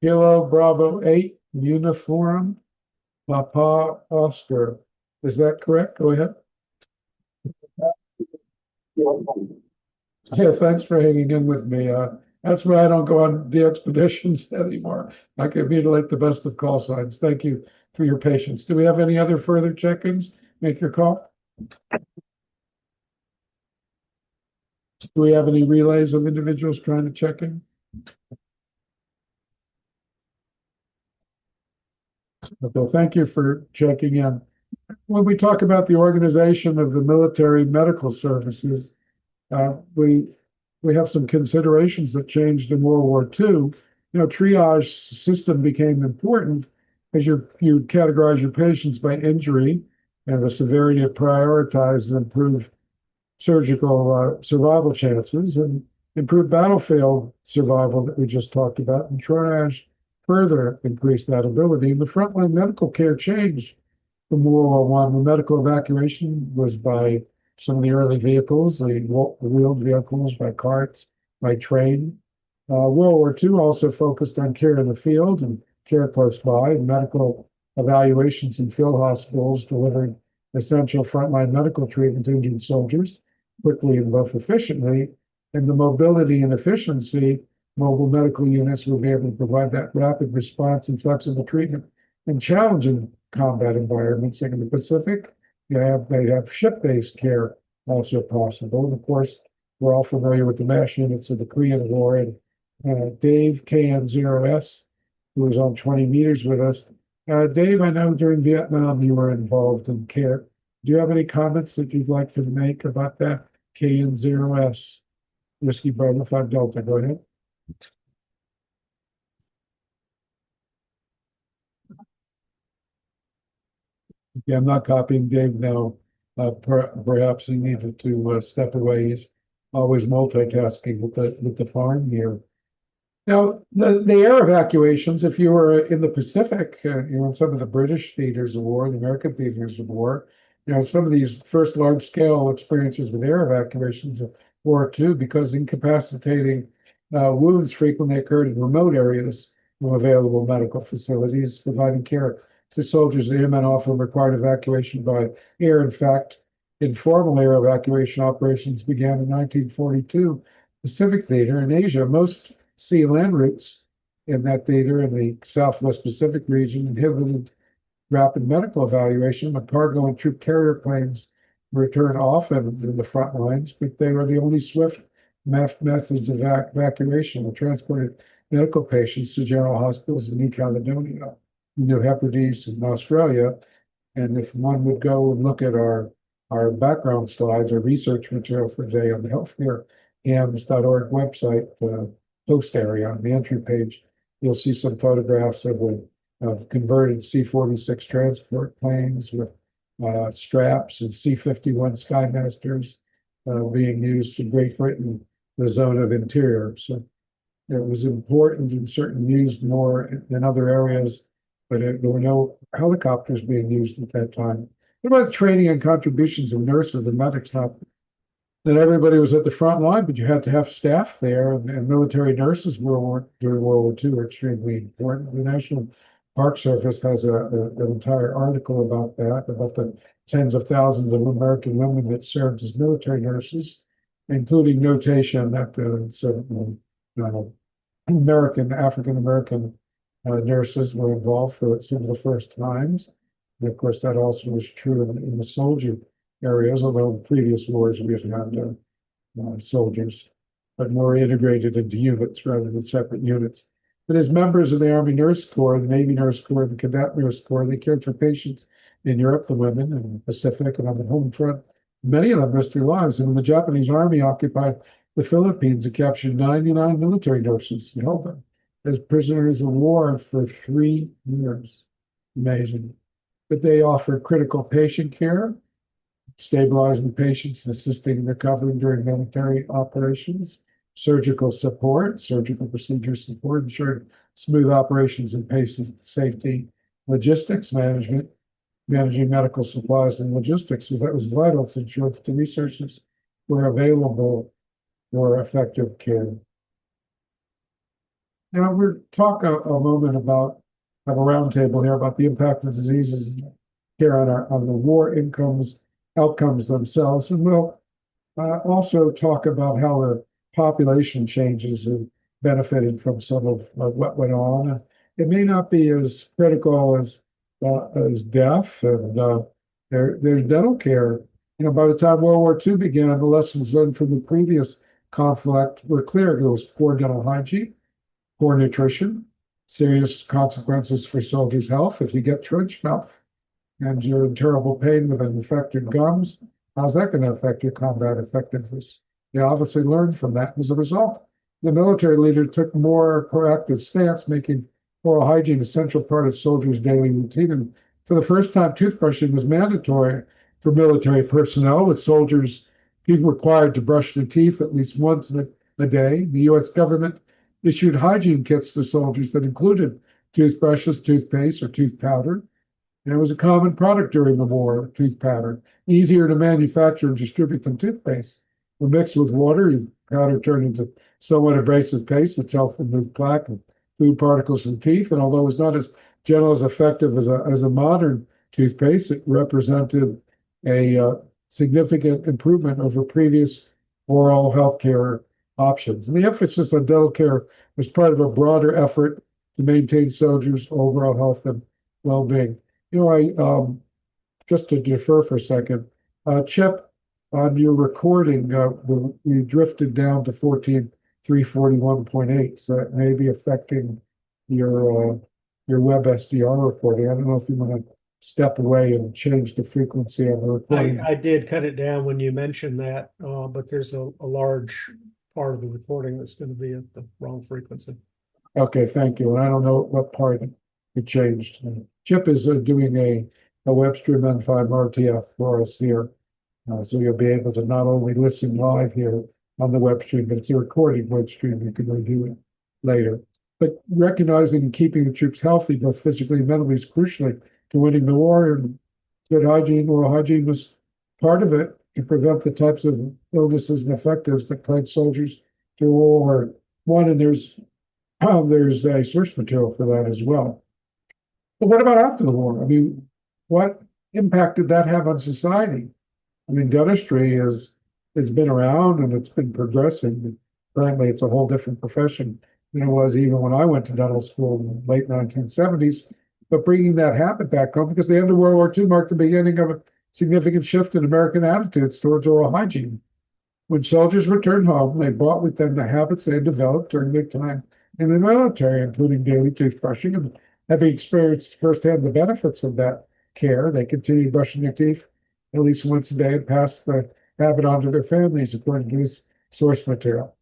Kilo Bravo 8 Uniform Papa Oscar. Is that correct? Go ahead. Yeah, thanks for hanging in with me. That's why I don't go on the expeditions anymore. I can mutilate the best of call signs. Thank you for your patience. Do we have any other further check-ins? Make your call. Do we have any relays of individuals trying to check in? Okay, thank you for checking in. When we talk about the organization of the military medical services, we have some considerations that changed in World War II. You know, triage system became important as you categorize your patients by injury and the severity of prioritize and improve surgical survival chances and improve battlefield survival that we just talked about. And triage further increased that ability. And the frontline medical care changed from World War I. The medical evacuation was by some of the early vehicles, the wheeled vehicles, by carts, by train. World War II also focused on care in the field and care close by, and medical evaluations in field hospitals delivering essential frontline medical treatment to injured soldiers quickly and both efficiently. And the mobility and efficiency, mobile medical units will be able to provide that rapid response and flexible treatment in challenging combat environments. Like in the Pacific, they have ship-based care also possible. And of course, we're all familiar with the MASH units of the Korean War. And Dave, KN0S, who was on 20 meters with us. Dave, I know during Vietnam you were involved in care. Do you have any comments that you'd like to make about that? KN0S, Whiskey Bravo 5 Delta, go ahead. Yeah, I'm not copying Dave now. Perhaps he needed to step away. He's always multitasking with the farm here. Now, the air evacuations, if you were in the Pacific, in some of the British theaters of war, the American theaters of war, some of these first large-scale experiences with air evacuations of war too, because incapacitating wounds frequently occurred in remote areas of available medical facilities, providing care to soldiers and airmen often required evacuation by air. In fact, informal air evacuation operations began in 1942 Pacific Theater in Asia. Most sea land routes in that theater in the Southwest Pacific region inhibited rapid medical evaluation. The cargo and troop carrier planes returned often in the front lines, but they were the only swift methods of evacuation that transported medical patients to general hospitals in New Caledonia, New Hebrides, and Australia. And if one would go and look at our background slides, our research material for today on the healthcarehams.org website, post area on the entry page, you'll see some photographs of converted C-46 transport planes with straps and C-51 Skymasters being used in Great Britain, the zone of interior. So it was important and certainly used more than other areas, but there were no helicopters being used at that time. What about training and contributions of nurses and medics? Now, that everybody was at the front line, but you had to have staff there, and military nurses were during World War II were extremely important. The National Park Service has an entire article about that, about the tens of thousands of American women that served as military nurses, including notation that African American nurses were involved for some of the first times. And of course, that also was true in the soldier areas, although in previous wars we had soldiers, but more integrated into units rather than separate units. But as members of the Army Nurse Corps, the Navy Nurse Corps, the Cadet Nurse Corps, they cared for patients in Europe, the women, in the Pacific, and on the home front. Many of them risked their lives. And when the Japanese Army occupied the Philippines, it captured 99 military nurses and held them as prisoners of war for 3 years. Amazing. But they offered critical patient care, stabilizing patients and assisting in recovery during military operations, surgical support, surgical procedure support, ensured smooth operations and patient safety, logistics management, managing medical supplies and logistics. So that was vital to ensure that the resources were available for effective care. Now we'll talk a moment about, have a roundtable here about the impact of diseases and care on the war outcomes themselves. And we'll also talk about how the population changes have benefited from some of what went on. It may not be as critical as death, and there's dental care. By the time World War II began, the lessons learned from the previous conflict were clear. There was poor dental hygiene, poor nutrition, serious consequences for soldiers' health. If you get trench mouth and you're in terrible pain with infected gums, how's that going to affect your combat effectiveness? They obviously learned from that. As a result, the military leader took more proactive stance, making oral hygiene a central part of soldiers' daily routine. And for the first time, toothbrushing was mandatory for military personnel, with soldiers being required to brush their teeth at least once a day. The U.S. government issued hygiene kits to soldiers that included toothbrushes, toothpaste, or tooth powder. And it was a common product during the war, tooth powder, easier to manufacture and distribute than toothpaste. When mixed with water, powder turned into somewhat abrasive paste that helped remove plaque and food particles from teeth. And although it's not as gentle as effective as a modern toothpaste, it represented a significant improvement over previous oral health care options. And the emphasis on dental care was part of a broader effort to maintain soldiers' overall health and well-being. Just to defer for a second, Chip, on your recording, you drifted down to 14.341.8, so it may be affecting your web SDR recording. I don't know if you want to step away and change the frequency of the recording. I did cut it down when you mentioned that, but there's a large part of the recording that's going to be at the wrong frequency. Okay, thank you. And I don't know what part it changed. Chip is doing a Webstream N5 RTF for us here. So you'll be able to not only listen live here on the web stream, but it's a recorded web stream. You can review it later. But recognizing and keeping the troops healthy, both physically and mentally, is crucially to winning the war. And good hygiene, oral hygiene was part of it to prevent the types of illnesses and effectives that plagued soldiers through World War I. And there's a source material for that as well. But what about after the war? I mean, what impact did that have on society? I mean, dentistry has been around and it's been progressing. Currently, it's a whole different profession than it was even when I went to dental school in the late 1970s. But bringing that habit back home, because the end of World War II marked the beginning of a significant shift in American attitudes towards oral hygiene. When soldiers returned home, they brought with them the habits they had developed during their time in the military, including daily toothbrushing, and having experienced firsthand the benefits of that care, they continued brushing their teeth at least once a day and passed the habit on to their families, according to this source material.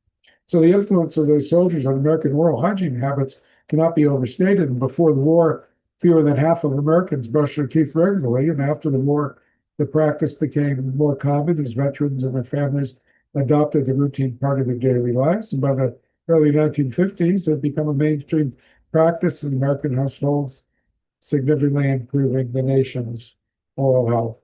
So the influence of those soldiers on American oral hygiene habits cannot be overstated. And before the war, fewer than half of Americans brushed their teeth regularly. And after the war, the practice became more common as veterans and their families adopted the routine part of their daily lives. And by the early 1950s, it had become a mainstream practice in American households, significantly improving the nation's oral health.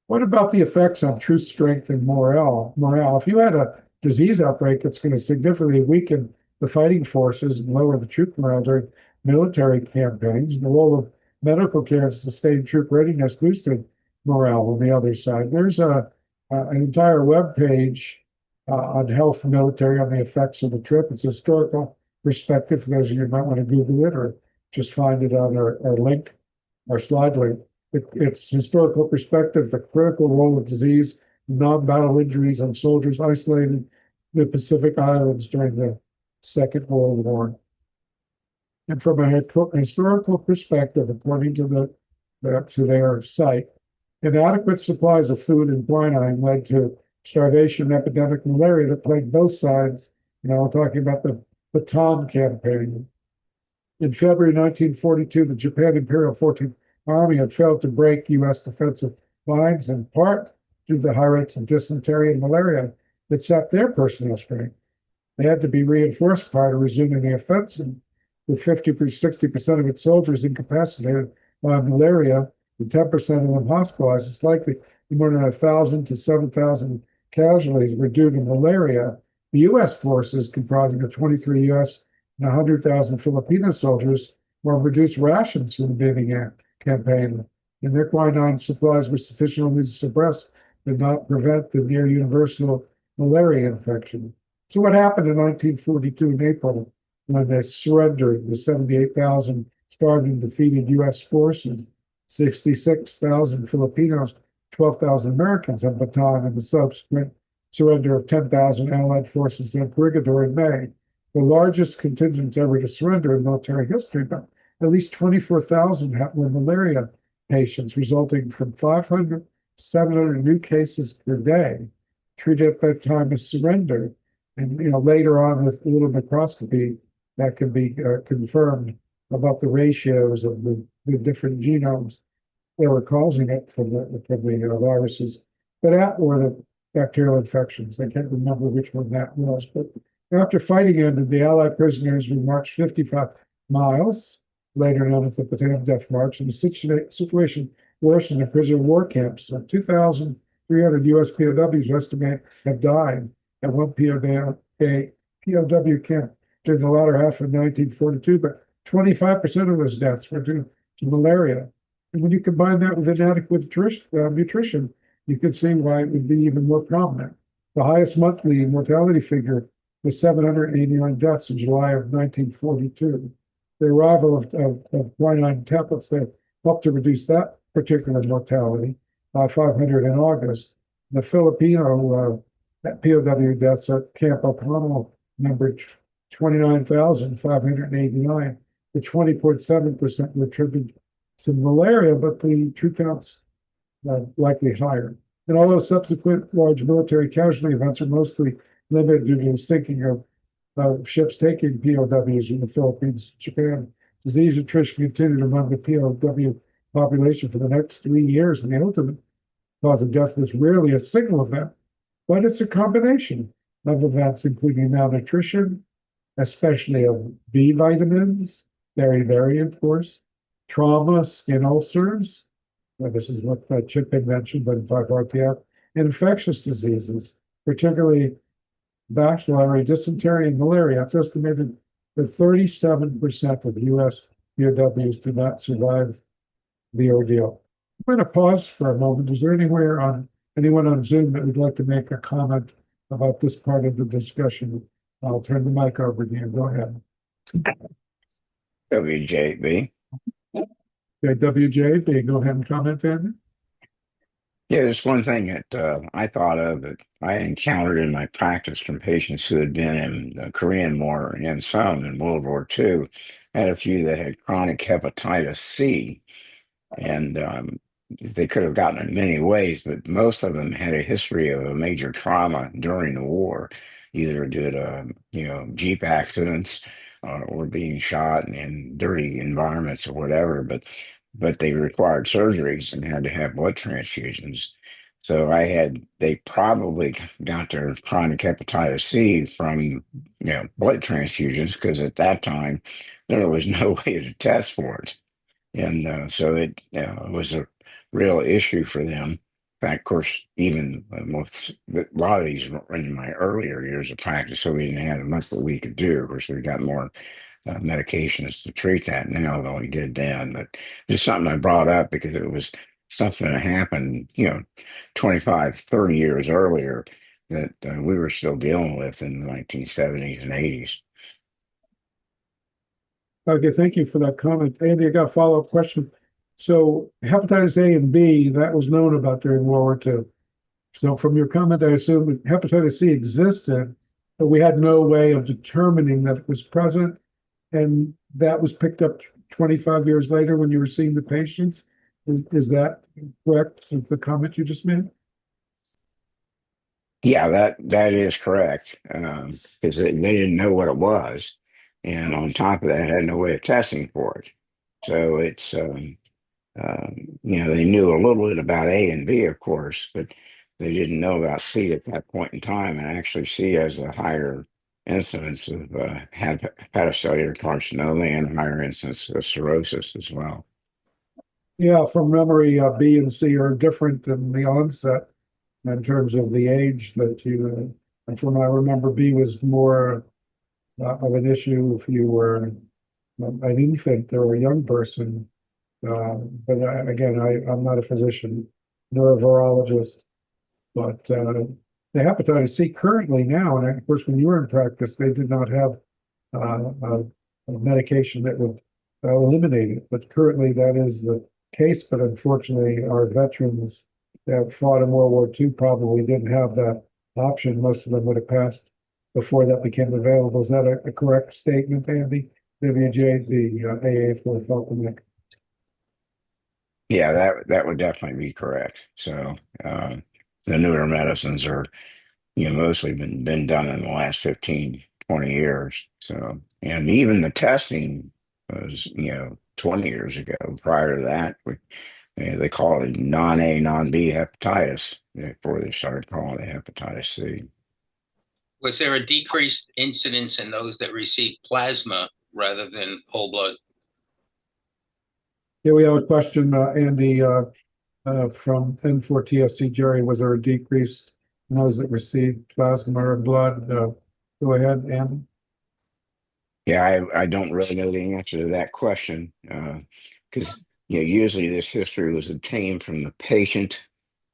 What about the effects on truth, strength, and morale? If you had a disease outbreak, it's going to significantly weaken the fighting forces and lower the troop morale during military campaigns. And the role of medical care to sustain troop readiness boosted morale on the other side. There's an entire web page on health and military on the effects of the trip. It's a historical perspective for those of you who might want to Google it or just find it on our link, our slide link. It's historical perspective, the critical role of disease, non-battle injuries on soldiers isolated in the Pacific Islands during the Second World War. And from a historical perspective, according to their site, inadequate supplies of food and quinine led to starvation and epidemic malaria that plagued both sides. I'm talking about the Bataan campaign. In February 1942, the Japan Imperial 14th Army had failed to break U.S. defensive lines, in part due to the high rates of dysentery and malaria that sapped their personnel strength. They had to be reinforced prior to resuming the offensive, with 60% of its soldiers incapacitated by malaria and 10% of them hospitalized. It's likely more than 1,000 to 7,000 casualties were due to malaria. The U.S. forces, comprising of 23 U.S. and 100,000 Filipino soldiers, were on reduced rations from the beginning campaign, and their quinine supplies were sufficiently to suppress but not prevent the near universal malaria infection. So what happened in 1942 in April when they surrendered the 78,000 starved and defeated U.S. forces, 66,000 Filipinos, 12,000 Americans on Bataan, and the subsequent surrender of 10,000 Allied forces in Corregidor in May, the largest contingents ever to surrender in military history, but at least 24,000 were malaria patients, resulting from 500 to 700 new cases per day, treated at that time as surrender. And later on with a little microscopy, that can be confirmed about the ratios of the different genomes that were causing it from the viruses, or the bacterial infections. I can't remember which one that was, but after fighting ended, the Allied prisoners were marched 55 miles, later known as the Bataan Death March, and the situation worsened in prisoner war camps. So 2,300 U.S. POWs estimated have died at one POW camp during the latter half of 1942, but 25% of those deaths were due to malaria. And when you combine that with inadequate nutrition, you can see why it would be even more prominent. The highest monthly mortality figure was 789 deaths in July of 1942. The arrival of quinine tablets that helped to reduce that particular mortality by 500 in August. The Filipino POW deaths at Camp Oponal numbered 29,589, the 20.7% were attributed to malaria, but the true counts likely higher. And although subsequent large military casualty events are mostly limited due to the sinking of ships taking POWs in the Philippines and Japan, disease attrition continued among the POW population for the next 3 years, and the ultimate cause of death is rarely a single event, but it's a combination of events, including malnutrition, especially of B vitamins, very, of course, trauma, skin ulcers. Well, this is what Chip had mentioned, but in 5-RTF, and infectious diseases, particularly bacillary dysentery and malaria. It's estimated that 37% of U.S. POWs do not survive the ordeal. I'm going to pause for a moment. Is there anyone on Zoom that would like to make a comment about this part of the discussion? I'll turn the mic over to you. Go ahead. WJB. Okay, WJB, go ahead and comment, Andy. Yeah, there's one thing that I thought of that I encountered in my practice from patients who had been in the Korean War and some in World War II. I had a few that had chronic hepatitis C, and they could have gotten it in many ways, but most of them had a history of a major trauma during the war, either due to Jeep accidents or being shot in dirty environments or whatever. But they required surgeries and had to have blood transfusions. So they probably got their chronic hepatitis C from blood transfusions, because at that time there was no way to test for it. And so it was a real issue for them. In fact, of course, even with a lot of these were in my earlier years of practice, so we didn't have much that we could do. Of course, we got more medications to treat that now than we did then. But just something I brought up because it was something that happened, 25, 30 years earlier that we were still dealing with in the 1970s and 80s. Okay, thank you for that comment. Andy, I got a follow-up question. So hepatitis A and B, that was known about during World War II. So from your comment, I assume that hepatitis C existed, but we had no way of determining that it was present. And that was picked up 25 years later when you were seeing the patients. Is that correct, the comment you just made? Yeah, that is correct, because they didn't know what it was. And on top of that, had no way of testing for it. So it's, they knew a little bit about A and B, of course, but they didn't know about C at that point in time. And actually, C has a higher incidence of hepatocellular carcinoma and a higher incidence of cirrhosis as well. Yeah, from memory, B and C are different in the onset in terms of the age that you, and from I remember, B was more of an issue if you were an infant or a young person. But I'm not a physician nor a virologist. But the hepatitis C currently now, and of course, when you were in practice, they did not have a medication that would eliminate it. But currently, that is the case. But unfortunately, our veterans that fought in World War II probably didn't have that option. Most of them would have passed before that became available. Is that a correct statement, Andy? WJ, the AA for Falconic. Yeah, that would definitely be correct. So the newer medicines are, mostly been done in the last 15, 20 years. So, and even the testing was, 20 years ago. Prior to that, they call it non-A, non-B hepatitis before they started calling it hepatitis C. Was there a decreased incidence in those that received plasma rather than whole blood? Yeah, we have a question, Andy, from N4TSC. Jerry, was there a decrease in those that received plasma or blood? Go ahead, Andy. Yeah, I don't really know the answer to that question, because usually this history was obtained from the patient,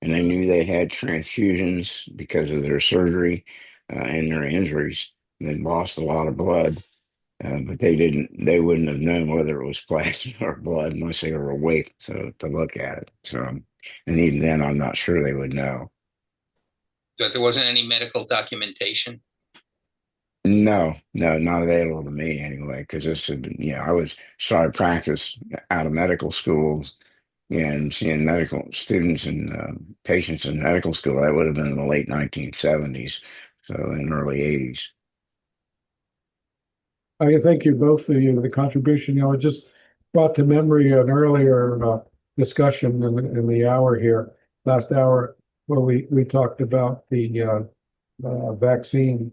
and they knew they had transfusions because of their surgery and their injuries. They lost a lot of blood, but they wouldn't have known whether it was plasma or blood unless they were awake to look at it. So, and even then, I'm not sure they would know. So there wasn't any medical documentation? No, not available to me anyway, because this had been, I was started practice out of medical schools and seeing medical students and patients in medical school. That would have been in the late 1970s, so in the early 80s. I thank you, both of you, for the contribution. It just brought to memory an earlier discussion in the hour here, last hour, where we talked about the vaccine.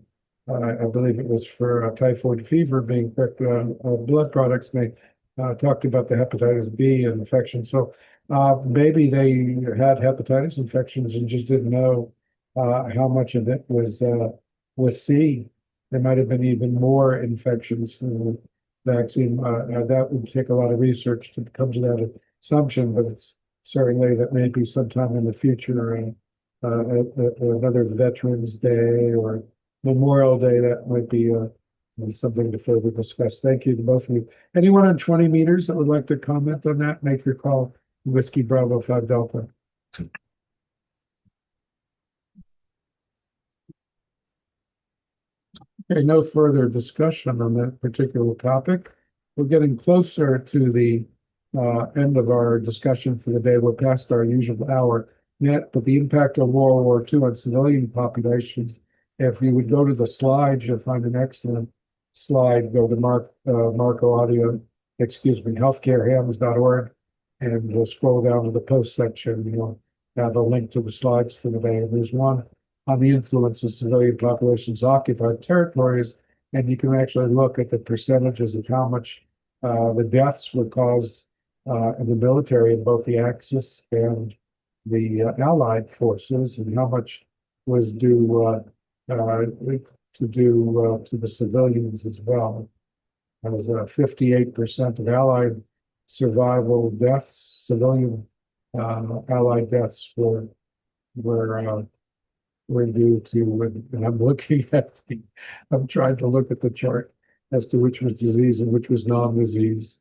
I believe it was for typhoid fever being picked on blood products. And they talked about the hepatitis B infection. So maybe they had hepatitis infections and just didn't know how much of it was C. There might have been even more infections from the vaccine. That would take a lot of research to come to that assumption, but it's certainly that maybe sometime in the future, another Veterans Day or Memorial Day, that might be something to further discuss. Thank you to both of you. Anyone on 20 meters that would like to comment on that, make your call. Whiskey Bravo 5 Delta. Okay, no further discussion on that particular topic. We're getting closer to the end of our discussion for the day. We're past our usual hour net, but the impact of World War II on civilian populations. If you would go to the slides, you'll find an excellent slide. Go to healthcarehams.org, and we'll scroll down to the post section. You'll have a link to the slides for the day. And there's one on the influence of civilian populations occupied territories, and you can actually look at the percentages of how much the deaths were caused in the military in both the Axis and the Allied forces, and how much was due to the civilians as well. There was 58% of Allied survival deaths, civilian Allied deaths were due to, and I'm trying to look at the chart as to which was disease and which was non-disease.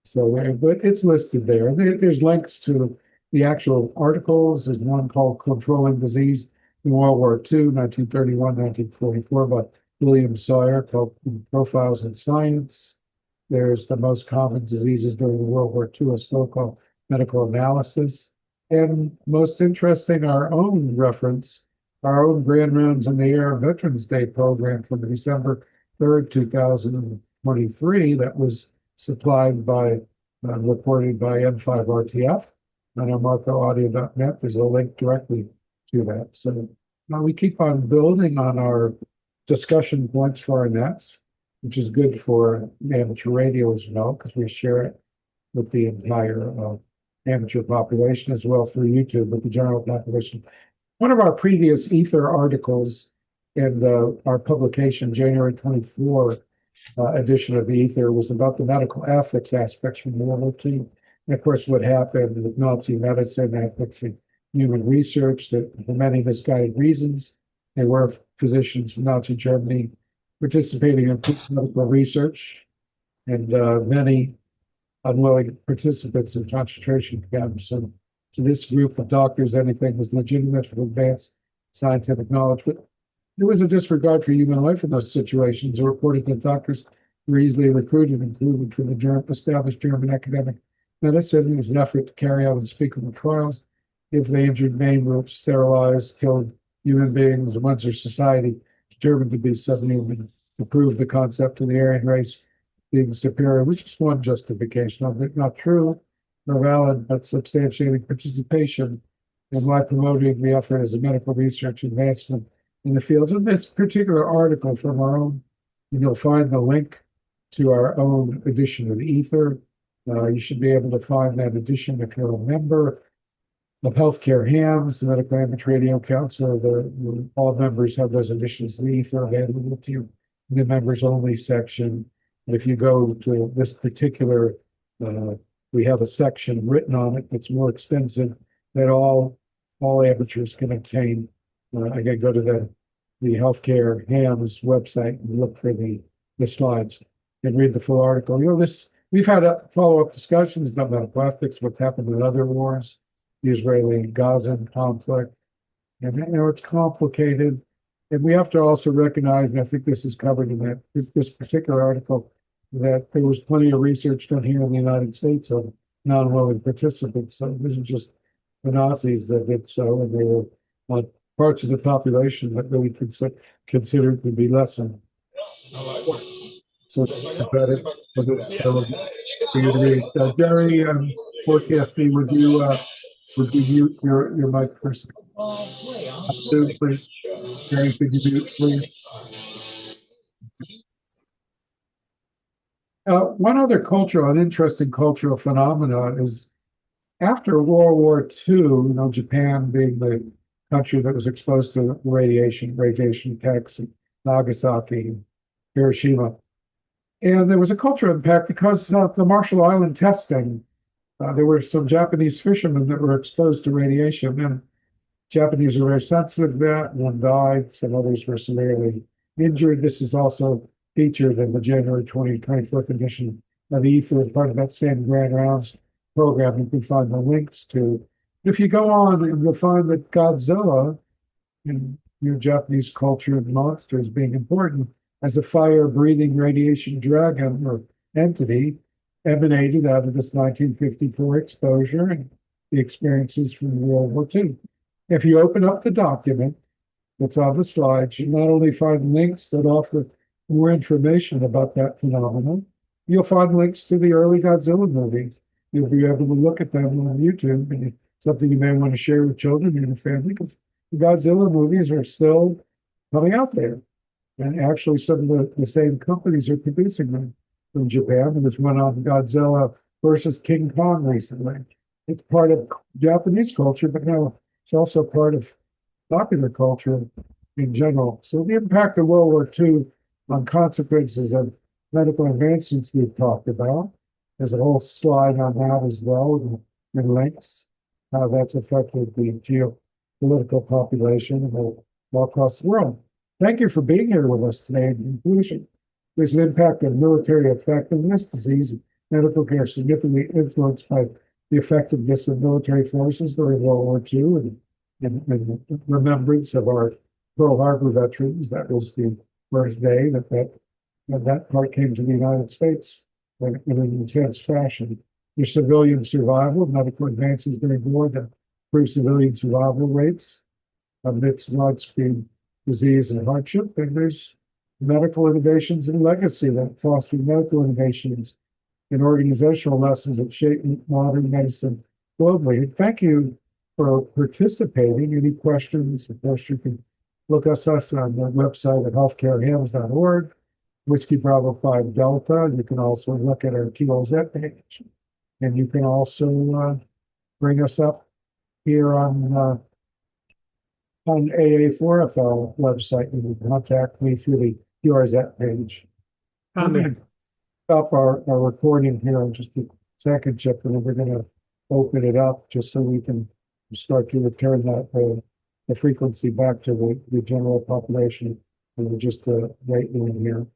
So, but it's listed there. There's links to the actual articles. There's one called Controlling Disease in World War II, 1931, 1944, by William Sawyer, called Profiles in Science. There's the most common diseases during World War II, a so-called medical analysis. And most interesting, our own reference, our own Grand Rounds in the Air Veterans Day program from December 3rd, 2023, that was supplied by, reported by N5RTF on our marcoaudio.net. There's a link directly to that. So now we keep on building on our discussion points for our nets, which is good for amateur radio as well, because we share it with the entire amateur population as well through YouTube, with the general population. One of our previous Ether articles in our publication, January 24 edition of the Ether, was about the medical ethics aspects from World War II. And of course, what happened with Nazi medicine, ethics in human research, that for many misguided reasons, there were physicians from Nazi Germany participating in medical research, and many unwilling participants in concentration camps. And to this group of doctors, anything was legitimate for advanced scientific knowledge. But there was a disregard for human life in those situations. It reported that doctors were easily recruited, included from the established German academic medicine. It was an effort to carry out unspeakable trials. If the injured men were sterilized, killed human beings, once their society determined to be subhuman, to prove the concept of the Aryan race being superior, which is one justification of it, not true nor valid, but substantiating participation in why promoting the effort as a medical research advancement in the fields. In this particular article from our own, you'll find the link to our own edition of Ether. You should be able to find that edition if you're a member of Healthcare Hams, the Medical Amateur Radio Council. All members have those editions of the Ether available to you in the members only section. And if you go to this particular, we have a section written on it that's more extensive that all amateurs can obtain. Again, go to the Healthcare Hams website and look for the slides and read the full article. We've had follow-up discussions about medical ethics, what's happened in other wars, the Israeli-Gaza conflict, and it's complicated. And we have to also recognize, and I think this is covered in this particular article, that there was plenty of research done here in the United States of non-willing participants. So this is just the Nazis that did so, and they were parts of the population that really considered to be lessened. So is that it for you to read? Jerry, Forecasting, would you mute your mic for a second? Please. Gary, could you mute, please? One other an interesting cultural phenomena is after World War II, Japan being the country that was exposed to radiation attacks in Nagasaki and Hiroshima. And there was a cultural impact because of the Marshall Island testing. There were some Japanese fishermen that were exposed to radiation, and Japanese were very sensitive to that. One died, some others were severely injured. This is also featured in the January 2024 edition of the EFA as part of that same Grand Rounds program. You can find the links to. If you go on, you'll find that Godzilla in your Japanese culture and monsters being important as a fire-breathing radiation dragon or entity emanated out of this 1954 exposure and the experiences from World War II. If you open up the document that's on the slides, you not only find links that offer more information about that phenomenon, you'll find links to the early Godzilla movies. You'll be able to look at them on YouTube, and something you may want to share with children and your family, because the Godzilla movies are still coming out there. And actually, some of the same companies are producing them from Japan. And there's one on Godzilla versus King Kong recently. It's part of Japanese culture, but now it's also part of popular culture in general. So the impact of World War II on consequences of medical advancements we've talked about. There's a whole slide on that as well, and links, how that's affected the geopolitical population all across the world. Thank you for being here with us today. In conclusion, there's an impact of military effectiveness, disease, and medical care significantly influenced by the effectiveness of military forces during World War II and remembrance of our Pearl Harbor veterans. That was the first day that part came to the United States in an intense fashion. Your civilian survival, medical advances during war that improve civilian survival rates amidst widespread disease and hardship. And there's medical innovations and legacy that foster medical innovations and organizational lessons that shape modern medicine globally. And thank you for participating. Any questions? Of course, you can look us on the website at healthcarehams.org, Whiskey Bravo 5 Delta. You can also look at our QOZ page. And you can also bring us up here on AA4FL website. You can contact me through the QRZ page. I'm going to stop our recording here in just a second, Chip, and then we're going to open it up just so we can start to return that the frequency back to the general population. And we're just waiting in here.